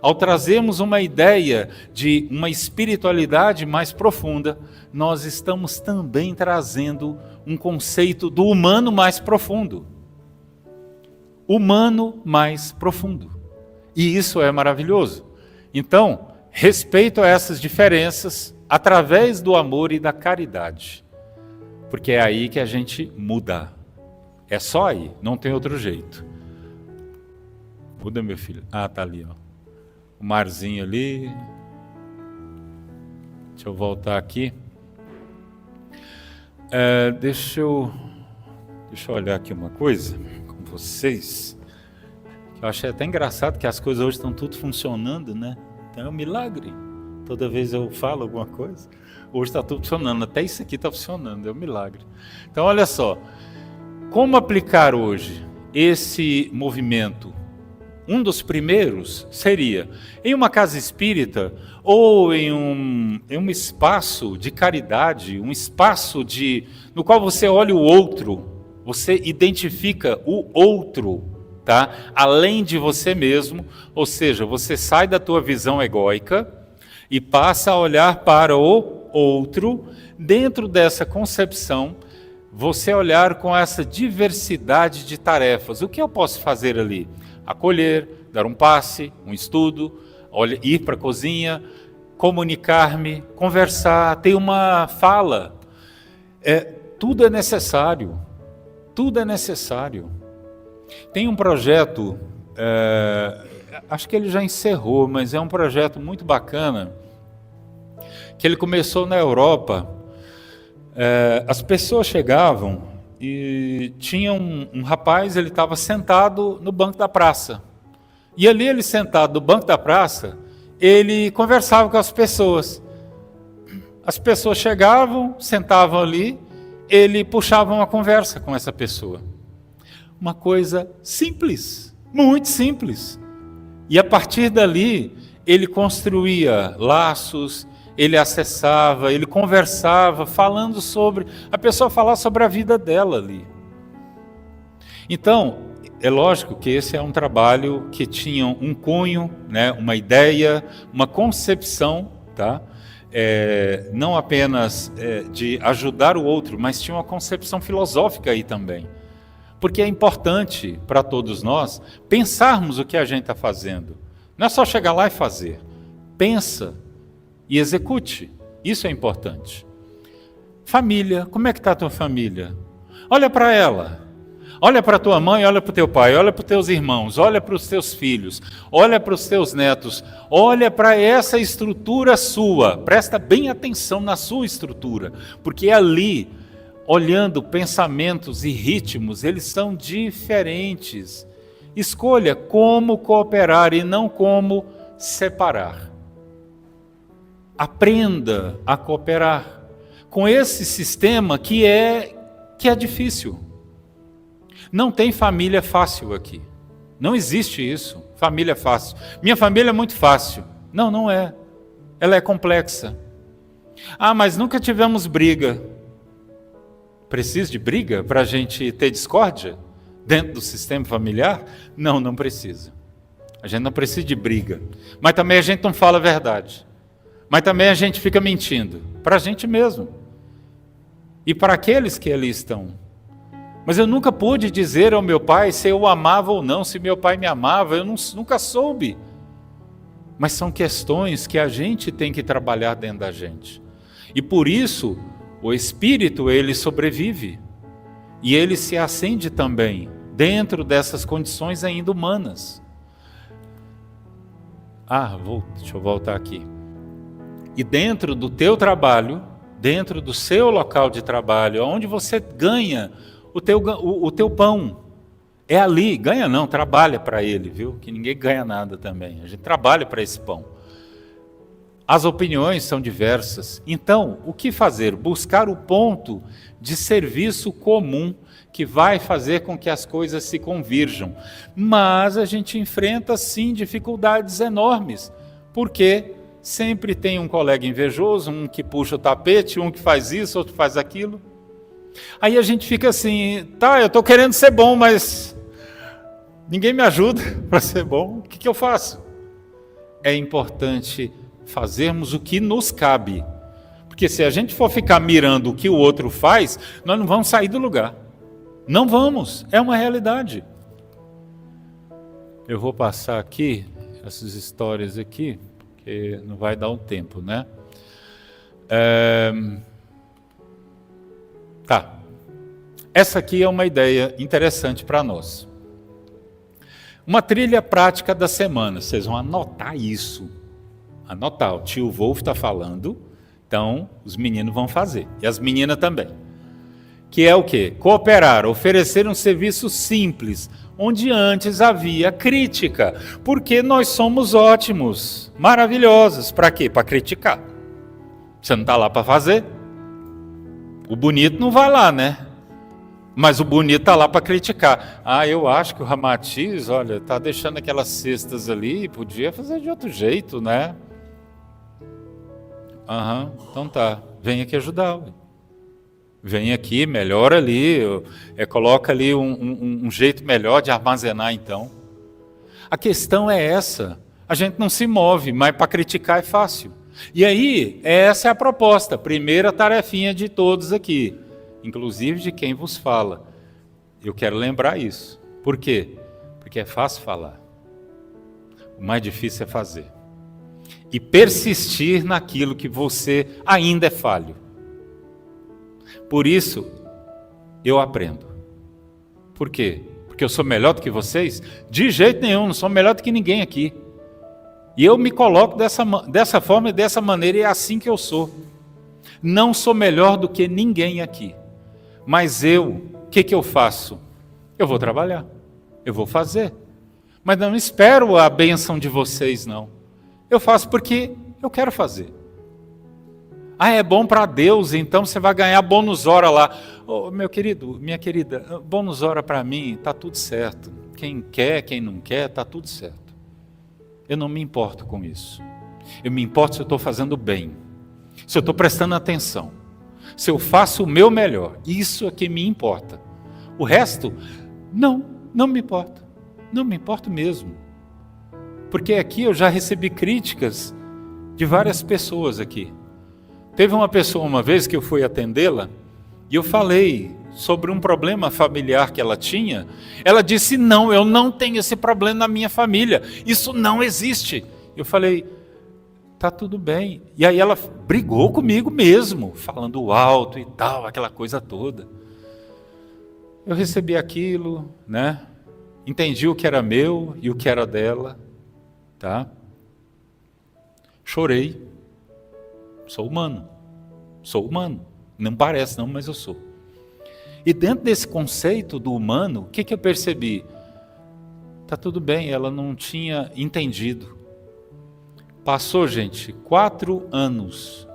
ao trazermos uma ideia de uma espiritualidade mais profunda, nós estamos também trazendo um conceito do humano mais profundo. Humano mais profundo. E isso é maravilhoso. Então, respeito a essas diferenças através do amor e da caridade. Porque é aí que a gente muda. É só aí, não tem outro jeito. Muda, meu filho. Ah, tá ali, ó. O marzinho ali. Deixa eu voltar aqui. Deixa eu olhar aqui uma coisa com vocês. Eu achei até engraçado que as coisas hoje estão tudo funcionando, né? Então é um milagre. Toda vez eu falo alguma coisa, hoje está tudo funcionando. Até isso aqui está funcionando, é um milagre. Então olha só, como aplicar hoje esse movimento? Um dos primeiros seria em uma casa espírita ou em um espaço de caridade, um espaço no qual você olha o outro, você identifica o outro, tá? Além de você mesmo, ou seja, você sai da tua visão egóica e passa a olhar para o outro. Dentro dessa concepção, você olhar com essa diversidade de tarefas. O que eu posso fazer ali? Acolher, dar um passe, um estudo, ir para a cozinha, comunicar-me, conversar, ter uma fala. Tudo é necessário. Tudo é necessário. Tem um projeto, acho que ele já encerrou, mas é um projeto muito bacana, que ele começou na Europa. As pessoas chegavam e tinha um rapaz, ele estava sentado no banco da praça. E ali ele sentado no banco da praça, ele conversava com as pessoas. as pessoas chegavam, sentavam ali, ele puxava uma conversa com essa pessoa. Uma coisa simples, muito simples. E a partir dali, ele construía laços, ele acessava, ele conversava, falando sobre, a pessoa falava sobre a vida dela ali. Então, é lógico que esse é um trabalho que tinha um cunho, né, uma ideia, uma concepção, tá? Não apenas de ajudar o outro, mas tinha uma concepção filosófica aí também. Porque é importante para todos nós pensarmos o que a gente está fazendo. Não é só chegar lá e fazer. Pensa e execute. Isso é importante. Família, como é que está a tua família? Olha para ela. Olha para tua mãe, olha para o teu pai, olha para os teus irmãos, olha para os teus filhos, olha para os teus netos, olha para essa estrutura sua. Presta bem atenção na sua estrutura, porque ali, olhando pensamentos e ritmos, eles são diferentes. Escolha como cooperar e não como separar. Aprenda a cooperar com esse sistema que é difícil. Não tem família fácil aqui. Não existe isso, família fácil. Minha família é muito fácil. Não, não é. Ela é complexa. Ah, mas nunca tivemos briga. Precisa de briga para a gente ter discórdia dentro do sistema familiar? Não, não precisa. A gente não precisa de briga. Mas também a gente não fala a verdade. Mas também a gente fica mentindo. Para a gente mesmo. E para aqueles que ali estão. Mas eu nunca pude dizer ao meu pai se eu o amava ou não, se meu pai me amava, eu nunca soube. Mas são questões que a gente tem que trabalhar dentro da gente. E por isso, o Espírito, ele sobrevive. E ele se acende também, dentro dessas condições ainda humanas. Deixa eu voltar aqui. E dentro do teu trabalho, dentro do seu local de trabalho, onde você ganha o teu pão, é ali, ganha não, trabalha para ele, viu? Que ninguém ganha nada também, a gente trabalha para esse pão. As opiniões são diversas, então o que fazer? Buscar o ponto de serviço comum que vai fazer com que as coisas se convirjam. Mas a gente enfrenta sim dificuldades enormes, porque sempre tem um colega invejoso, um que puxa o tapete, um que faz isso, outro faz aquilo. Aí a gente fica assim, eu estou querendo ser bom, mas ninguém me ajuda para ser bom, o que eu faço? É importante fazermos o que nos cabe, porque se a gente for ficar mirando o que o outro faz, nós não vamos sair do lugar, não vamos, é uma realidade. Eu vou passar aqui, essas histórias aqui, porque não vai dar um tempo, né? Essa aqui é uma ideia interessante para nós. Uma trilha prática da semana. Vocês vão anotar isso. Anotar. O tio Wolf está falando, então os meninos vão fazer. E as meninas também. Que é o quê? Cooperar, oferecer um serviço simples, onde antes havia crítica. Porque nós somos ótimos, maravilhosos. Para quê? Para criticar. Você não está lá para fazer? O bonito não vai lá, né? Mas o bonito está lá para criticar. Eu acho que o Ramatiz, olha, está deixando aquelas cestas ali, podia fazer de outro jeito, né? Então tá, vem aqui ajudar. Vem aqui, melhora ali, coloca ali um jeito melhor de armazenar então. A questão é essa, a gente não se move, mas para criticar é fácil. E aí, essa é a proposta, primeira tarefinha de todos aqui. Inclusive de quem vos fala. Eu quero lembrar isso. Por quê? Porque é fácil falar. O mais difícil é fazer. E persistir naquilo que você ainda é falho. Por isso, eu aprendo. Por quê? Porque eu sou melhor do que vocês? De jeito nenhum, não sou melhor do que ninguém aqui. E eu me coloco dessa forma e dessa maneira, e é assim que eu sou. Não sou melhor do que ninguém aqui. Mas o que eu faço? Eu vou trabalhar, eu vou fazer. Mas não espero a bênção de vocês, não. Eu faço porque eu quero fazer. Ah, é bom para Deus, então você vai ganhar bônus hora lá. Oh, meu querido, minha querida, bônus hora para mim, está tudo certo. Quem quer, quem não quer, está tudo certo. Eu não me importo com isso. Eu me importo se eu estou fazendo bem, se eu estou prestando atenção, se eu faço o meu melhor. Isso é que me importa. O resto, não me importa. Não me importa mesmo. Porque aqui eu já recebi críticas de várias pessoas aqui. Teve uma pessoa uma vez que eu fui atendê-la e eu falei sobre um problema familiar que ela tinha. Ela disse, não, eu não tenho esse problema na minha família. Isso não existe. Eu falei, tá tudo bem. E aí ela brigou comigo mesmo, falando alto e tal, aquela coisa toda. Eu recebi aquilo, né? Entendi o que era meu e o que era dela, tá? Chorei. Sou humano. Não parece não, mas eu sou. E dentro desse conceito do humano, o que eu percebi? Tá tudo bem, ela não tinha entendido. Passou, gente, 4 anos.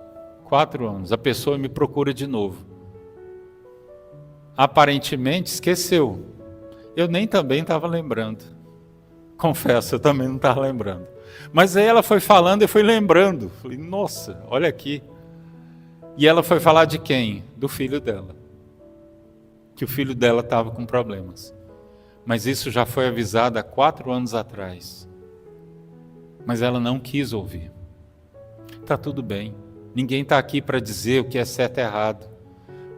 4 anos. A pessoa me procura de novo. Aparentemente esqueceu. Eu nem também estava lembrando. Confesso, eu também não estava lembrando. Mas aí ela foi falando e foi lembrando. Falei, nossa, olha aqui. E ela foi falar de quem? Do filho dela. Que o filho dela estava com problemas. Mas isso já foi avisado há 4 anos atrás. Mas ela não quis ouvir. Está tudo bem. Ninguém está aqui para dizer o que é certo e errado.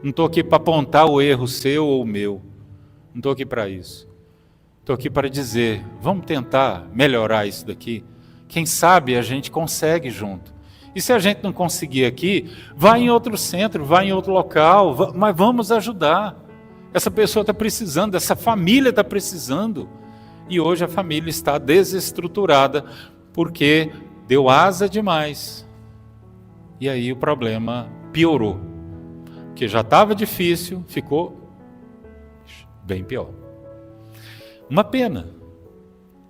Não estou aqui para apontar o erro seu ou o meu. Não estou aqui para isso. Estou aqui para dizer, vamos tentar melhorar isso daqui. Quem sabe a gente consegue junto. E se a gente não conseguir aqui, vai em outro centro, vai em outro local, mas vamos ajudar. Essa pessoa está precisando, essa família está precisando. E hoje a família está desestruturada porque deu asa demais. E aí o problema piorou. Porque já estava difícil, ficou bem pior. Uma pena.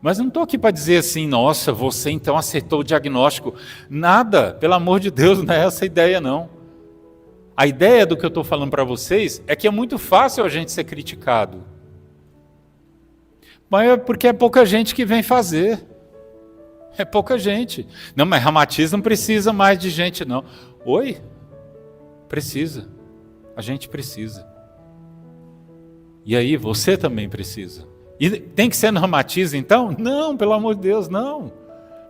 Mas não estou aqui para dizer assim, nossa, você então acertou o diagnóstico. Nada, pelo amor de Deus, não é essa a ideia não. A ideia do que eu estou falando para vocês é que é muito fácil a gente ser criticado. Mas é porque é pouca gente que vem fazer. É pouca gente. Não, mas Ramatiz não precisa mais de gente não. Oi? Precisa. A gente precisa. E aí você também precisa. E tem que ser no Ramatiz então? Não, pelo amor de Deus, não.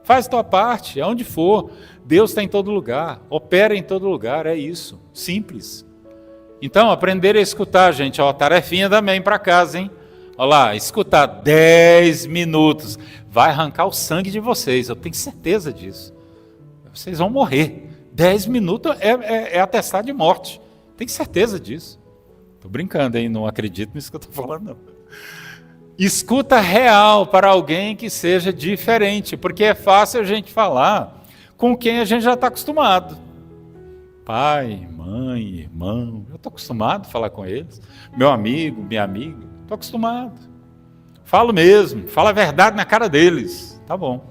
Faz tua parte, aonde for. Deus está em todo lugar, opera em todo lugar, é isso. Simples. Então, aprender a escutar, gente. Ó, tarefinha também para casa, hein? Olha lá, escutar 10 minutos. Vai arrancar o sangue de vocês, eu tenho certeza disso. Vocês vão morrer. 10 minutos é atestado de morte. Tenho certeza disso. Estou brincando, hein? Não acredito nisso que eu estou falando, não. Escuta real para alguém que seja diferente, porque é fácil a gente falar com quem a gente já está acostumado. Pai, mãe, irmão, eu estou acostumado a falar com eles. Meu amigo, minha amiga, estou acostumado. Falo mesmo, falo a verdade na cara deles. Tá bom.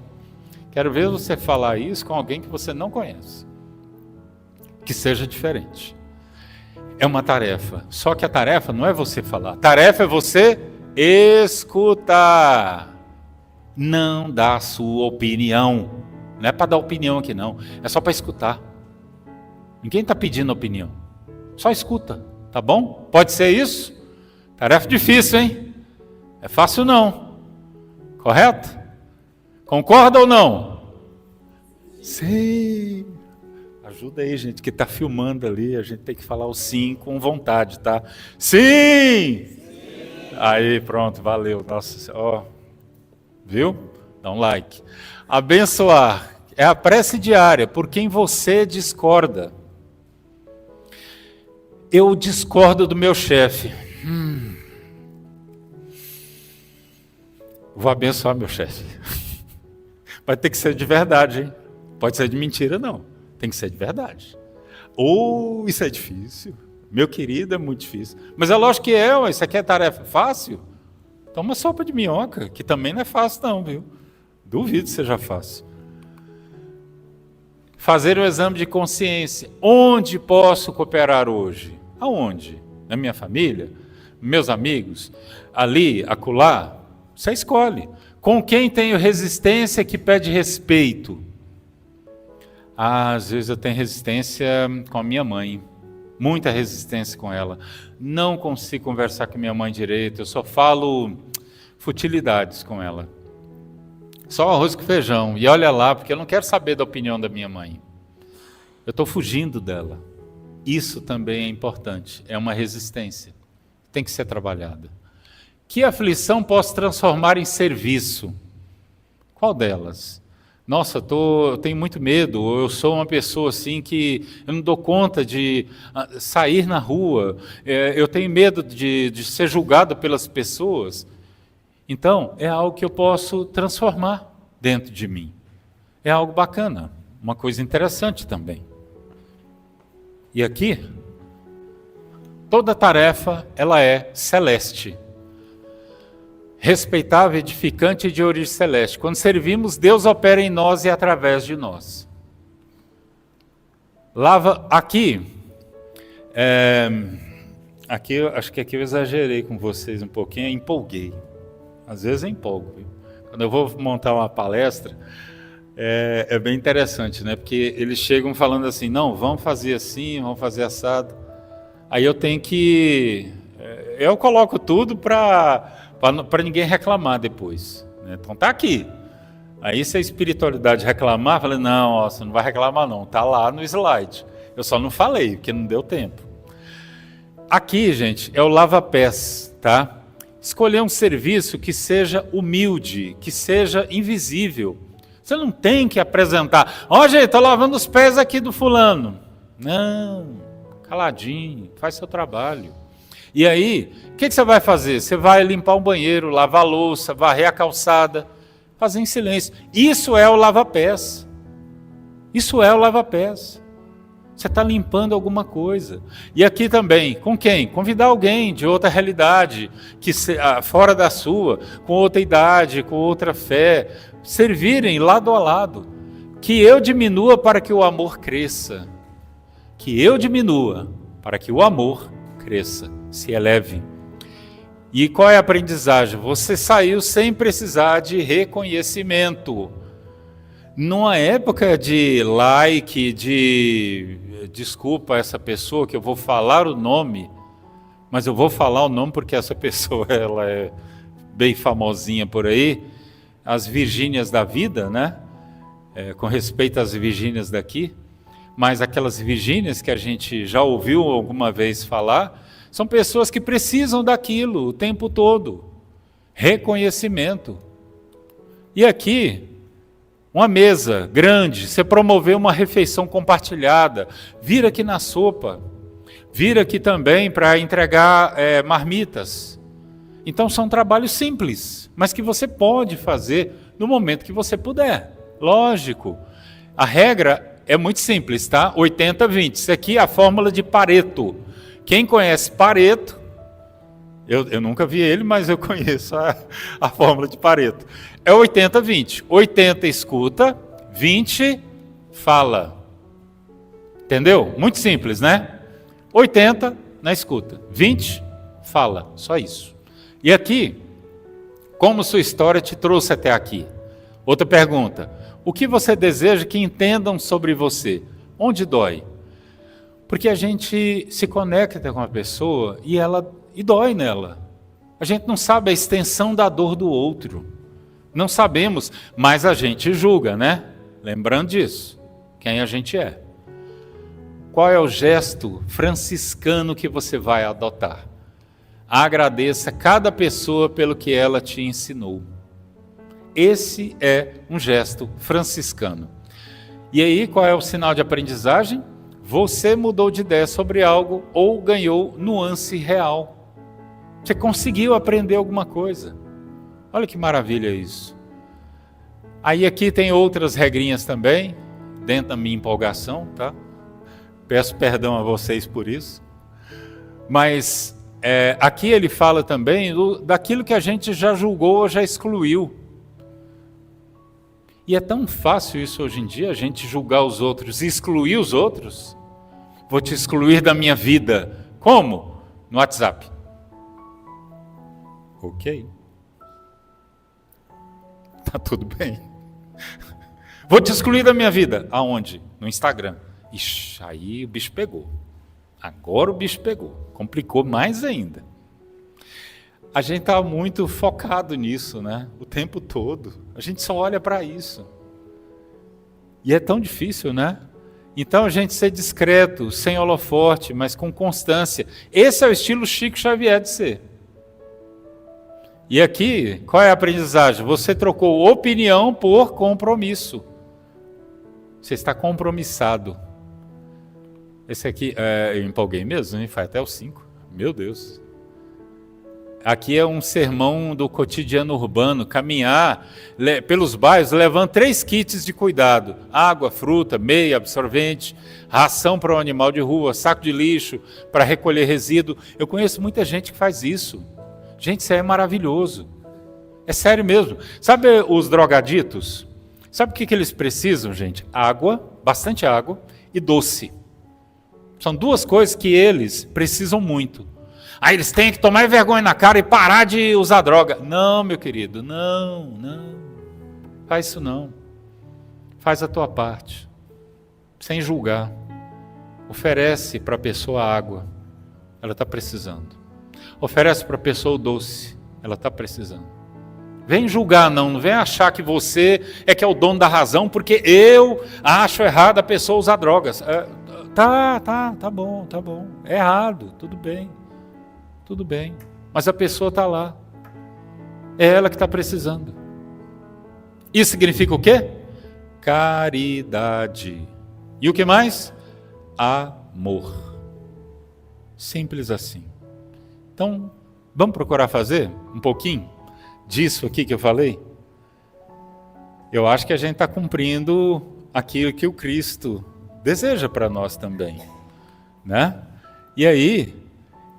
Quero ver você falar isso com alguém que você não conhece. Que seja diferente. É uma tarefa. Só que a tarefa não é você falar. A tarefa é você escutar. Não dá a sua opinião. Não é para dar opinião aqui não. É só para escutar. Ninguém está pedindo opinião. Só escuta. Tá bom? Pode ser isso? Tarefa difícil, hein? É fácil não. Correto? Concorda ou não? Sim. Ajuda aí, gente, que está filmando ali. A gente tem que falar o sim com vontade, tá? Sim! Aí, pronto, valeu. Nossa, ó. Viu? Dá um like. Abençoar é a prece diária por quem você discorda. Eu discordo do meu chefe. Vou abençoar meu chefe. Vai ter que ser de verdade, hein? Pode ser de mentira, não. Tem que ser de verdade. Ou isso é difícil. Meu querido, é muito difícil. Mas é lógico que é, isso aqui é tarefa fácil. Toma sopa de minhoca, que também não é fácil não, viu? Duvido que seja fácil. fazer o exame de consciência. Onde posso cooperar hoje? Aonde? Na minha família? Meus amigos? Ali, acolá? Você escolhe. Com quem tenho resistência que pede respeito? Às vezes eu tenho resistência com a minha mãe. Muita resistência com ela. Não consigo conversar com minha mãe direito. Eu só falo futilidades com ela. Só arroz com feijão. E olha lá, porque eu não quero saber da opinião da minha mãe. Eu estou fugindo dela. Isso também é importante. É uma resistência. Tem que ser trabalhada. Que aflição posso transformar em serviço? Qual delas? Nossa, eu tenho muito medo. Eu sou uma pessoa assim que eu não dou conta de sair na rua. Eu tenho medo de ser julgado pelas pessoas. Então, é algo que eu posso transformar dentro de mim. É algo bacana, uma coisa interessante também. E aqui, toda tarefa, ela é celeste. Respeitável, edificante e de origem celeste. Quando servimos, Deus opera em nós e através de nós. Acho que aqui eu exagerei com vocês um pouquinho, empolguei. Às vezes eu empolgo. Quando eu vou montar uma palestra, é bem interessante, né? Porque eles chegam falando assim, não, vamos fazer assim, vamos fazer assado. Aí eu tenho que... Eu coloco tudo para ninguém reclamar depois. Né? Então tá aqui. Aí se a espiritualidade reclamar, eu falei, não, ó, você não vai reclamar não, tá lá no slide. Eu só não falei, porque não deu tempo. Aqui, gente, é o lava-pés, tá? Escolher um serviço que seja humilde, que seja invisível. Você não tem que apresentar, ó, gente, estou lavando os pés aqui do fulano. Não, caladinho, faz seu trabalho. E aí, o que você vai fazer? Você vai limpar um banheiro, lavar a louça, varrer a calçada, fazer em silêncio. Isso é o lava-pés. Isso é o lava-pés. Você está limpando alguma coisa. E aqui também, com quem? Convidar alguém de outra realidade, fora da sua, com outra idade, com outra fé, servirem lado a lado. Que eu diminua para que o amor cresça. Que eu diminua para que o amor cresça, se eleve. E qual é a aprendizagem? Você saiu sem precisar de reconhecimento. Numa época de like, desculpa essa pessoa que eu vou falar o nome, mas eu vou falar o nome porque essa pessoa ela é bem famosinha por aí, as Virgínias da vida, né? Com respeito às Virgínias daqui, mas aquelas Virgínias que a gente já ouviu alguma vez falar, são pessoas que precisam daquilo o tempo todo, reconhecimento. E aqui, uma mesa grande, você promoveu uma refeição compartilhada, vira aqui na sopa, vira aqui também para entregar marmitas. Então são trabalhos simples, mas que você pode fazer no momento que você puder. Lógico, a regra é muito simples, tá? 80-20, isso aqui é a fórmula de Pareto. Quem conhece Pareto, eu nunca vi ele, mas eu conheço a fórmula de Pareto. É 80-20. 80 escuta, 20 fala. Entendeu? Muito simples, né? 80 na escuta, 20 fala. Só isso. E aqui, como sua história te trouxe até aqui? Outra pergunta. O que você deseja que entendam sobre você? Onde dói? Porque a gente se conecta com a pessoa e dói nela. A gente não sabe a extensão da dor do outro. Não sabemos, mas a gente julga, né? Lembrando disso, quem a gente é. Qual é o gesto franciscano que você vai adotar? Agradeça cada pessoa pelo que ela te ensinou. Esse é um gesto franciscano. E aí, qual é o sinal de aprendizagem? Você mudou de ideia sobre algo ou ganhou nuance real. Você conseguiu aprender alguma coisa. Olha que maravilha isso. Aí aqui tem outras regrinhas também, dentro da minha empolgação, tá? Peço perdão a vocês por isso. Mas aqui ele fala também daquilo que a gente já julgou ou já excluiu. E é tão fácil isso hoje em dia, a gente julgar os outros e excluir os outros. Vou te excluir da minha vida. Como? No WhatsApp. Ok. Tá tudo bem. Vou te excluir da minha vida. Aonde? No Instagram. Ixi, aí o bicho pegou. Agora o bicho pegou. Complicou mais ainda. A gente está muito focado nisso, né? O tempo todo. A gente só olha para isso. E é tão difícil, né? Então a gente ser discreto, sem holofote, mas com constância. Esse é o estilo Chico Xavier de ser. E aqui, qual é a aprendizagem? Você trocou opinião por compromisso. Você está compromissado. Esse aqui, eu empolguei mesmo, hein? Faz até os 5. Meu Deus. Aqui é um sermão do cotidiano urbano, caminhar pelos bairros, levando 3 kits de cuidado: água, fruta, meia, absorvente, ração para o animal de rua, saco de lixo para recolher resíduo. Eu conheço muita gente que faz isso. Gente, isso aí é maravilhoso. É sério mesmo. Sabe os drogaditos? Sabe o que eles precisam, gente? Água, bastante água e doce. São 2 coisas que eles precisam muito. Aí eles têm que tomar vergonha na cara e parar de usar droga. Não, meu querido, não. Faz isso não. Faz a tua parte. Sem julgar. Oferece para a pessoa água. Ela está precisando. Oferece para a pessoa o doce. Ela está precisando. Vem julgar não vem achar que você é que é o dono da razão, porque eu acho errado a pessoa usar drogas. Tá bom. É errado, tudo bem. Tudo bem, mas a pessoa está lá. É ela que está precisando. Isso significa o quê? Caridade. E o que mais? Amor. Simples assim. Então, vamos procurar fazer um pouquinho disso aqui que eu falei? Eu acho que a gente está cumprindo aquilo que o Cristo deseja para nós também, né? E aí,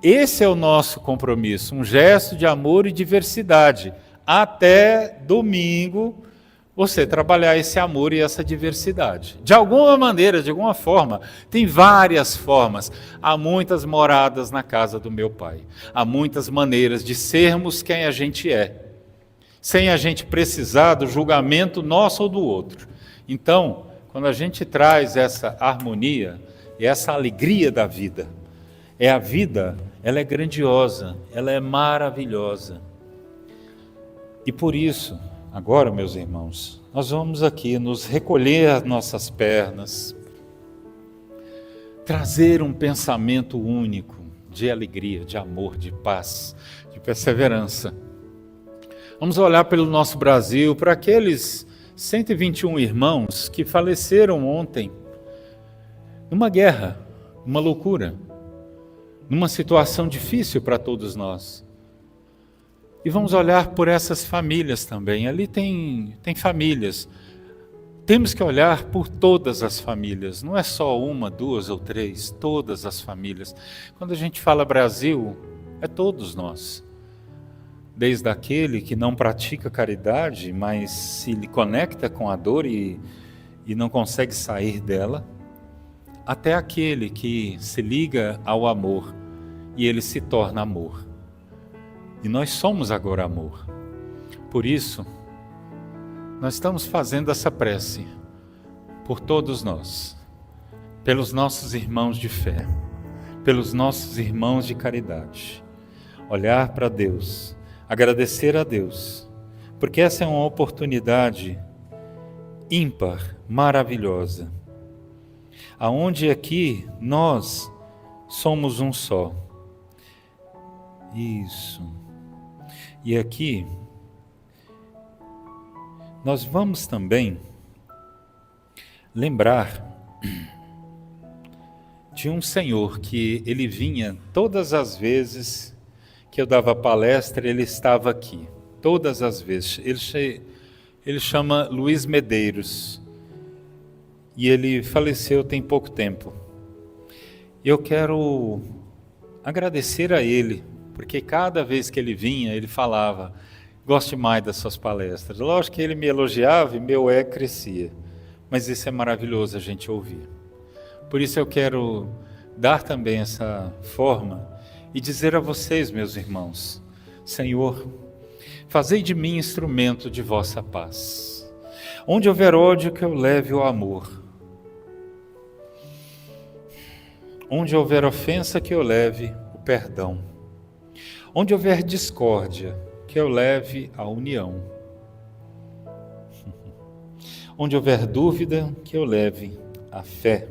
esse é o nosso compromisso, um gesto de amor e diversidade. Até domingo, você trabalhar esse amor e essa diversidade. De alguma maneira, de alguma forma, tem várias formas. Há muitas moradas na casa do meu Pai. Há muitas maneiras de sermos quem a gente é, sem a gente precisar do julgamento nosso ou do outro. Então, quando a gente traz essa harmonia e essa alegria da vida, a vida, ela é grandiosa, ela é maravilhosa. E por isso, agora, meus irmãos, nós vamos aqui nos recolher as nossas pernas, trazer um pensamento único de alegria, de amor, de paz, de perseverança. Vamos olhar pelo nosso Brasil, para aqueles 121 irmãos que faleceram ontem, numa guerra, numa loucura, numa situação difícil para todos nós. E vamos olhar por essas famílias também. Ali tem famílias. Temos que olhar por todas as famílias. Não é só 1, 2 ou 3, todas as famílias. Quando a gente fala Brasil, é todos nós. Desde aquele que não pratica caridade, mas se conecta com a dor e não consegue sair dela, até aquele que se liga ao amor e ele se torna amor. E nós somos agora amor. Por isso, nós estamos fazendo essa prece por todos nós, pelos nossos irmãos de fé, pelos nossos irmãos de caridade. Olhar para Deus, agradecer a Deus, porque essa é uma oportunidade ímpar, maravilhosa, aonde aqui nós somos um só. Isso. E aqui nós vamos também lembrar de um senhor que ele vinha todas as vezes que eu dava palestra, ele estava aqui, todas as vezes. Ele chama Luiz Medeiros e ele faleceu tem pouco tempo. Eu quero agradecer a ele, porque cada vez que ele vinha, ele falava: goste mais das suas palestras. Lógico que ele me elogiava e meu ego crescia, mas isso é maravilhoso a gente ouvir. Por isso eu quero dar também essa forma e dizer a vocês, meus irmãos: Senhor, fazei de mim instrumento de vossa paz. Onde houver ódio, que eu leve o amor. Onde houver ofensa, que eu leve o perdão. Onde houver discórdia, que eu leve a união. Onde houver dúvida, que eu leve a fé.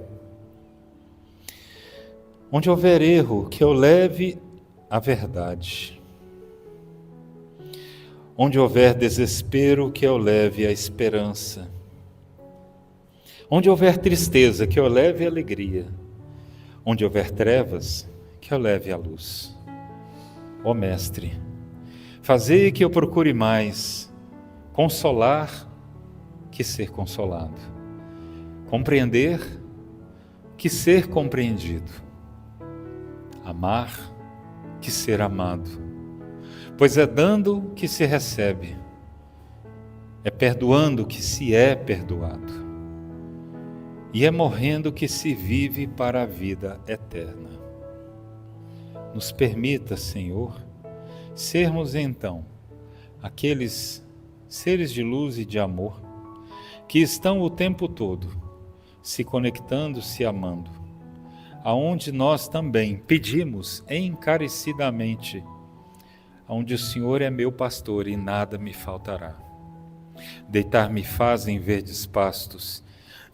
Onde houver erro, que eu leve a verdade. Onde houver desespero, que eu leve a esperança. Onde houver tristeza, que eu leve a alegria. Onde houver trevas, que eu leve a luz. Ó Mestre, fazei que eu procure mais consolar que ser consolado, compreender que ser compreendido, amar que ser amado, pois é dando que se recebe, é perdoando que se é perdoado, e é morrendo que se vive para a vida eterna. Nos permita, Senhor, sermos então aqueles seres de luz e de amor que estão o tempo todo se conectando, se amando, aonde nós também pedimos encarecidamente, aonde o Senhor é meu pastor e nada me faltará. Deitar-me faz em verdes pastos,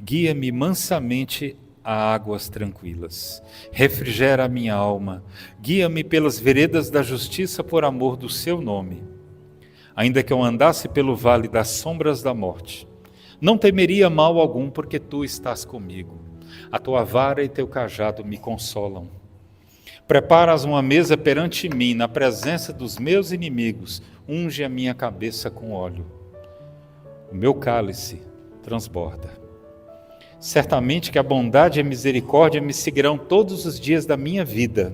guia-me mansamente a águas tranquilas, refrigera a minha alma, guia-me pelas veredas da justiça por amor do seu nome. Ainda que eu andasse pelo vale das sombras da morte, não temeria mal algum, porque tu estás comigo. A tua vara e teu cajado me consolam. Preparas uma mesa perante mim, na presença dos meus inimigos, unge a minha cabeça com óleo. O meu cálice transborda. Certamente que a bondade e a misericórdia me seguirão todos os dias da minha vida,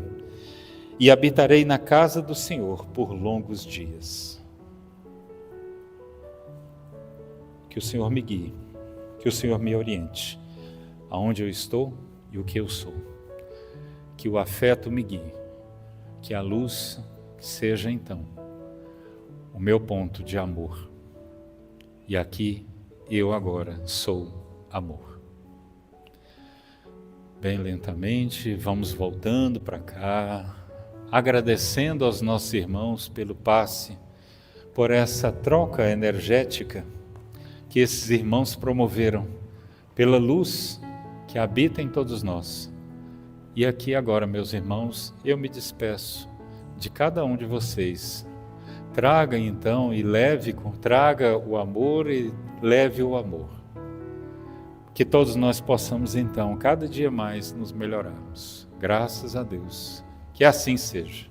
e habitarei na casa do Senhor por longos dias. Que o Senhor me guie, que o Senhor me oriente, aonde eu estou e o que eu sou. Que o afeto me guie, que a luz seja então o meu ponto de amor. E aqui eu agora sou amor. Bem lentamente, vamos voltando para cá, agradecendo aos nossos irmãos pelo passe, por essa troca energética que esses irmãos promoveram, pela luz que habita em todos nós. E aqui agora, meus irmãos, eu me despeço de cada um de vocês. Traga então e traga o amor e leve o amor. Que todos nós possamos então, cada dia mais, nos melhorarmos. Graças a Deus. Que assim seja.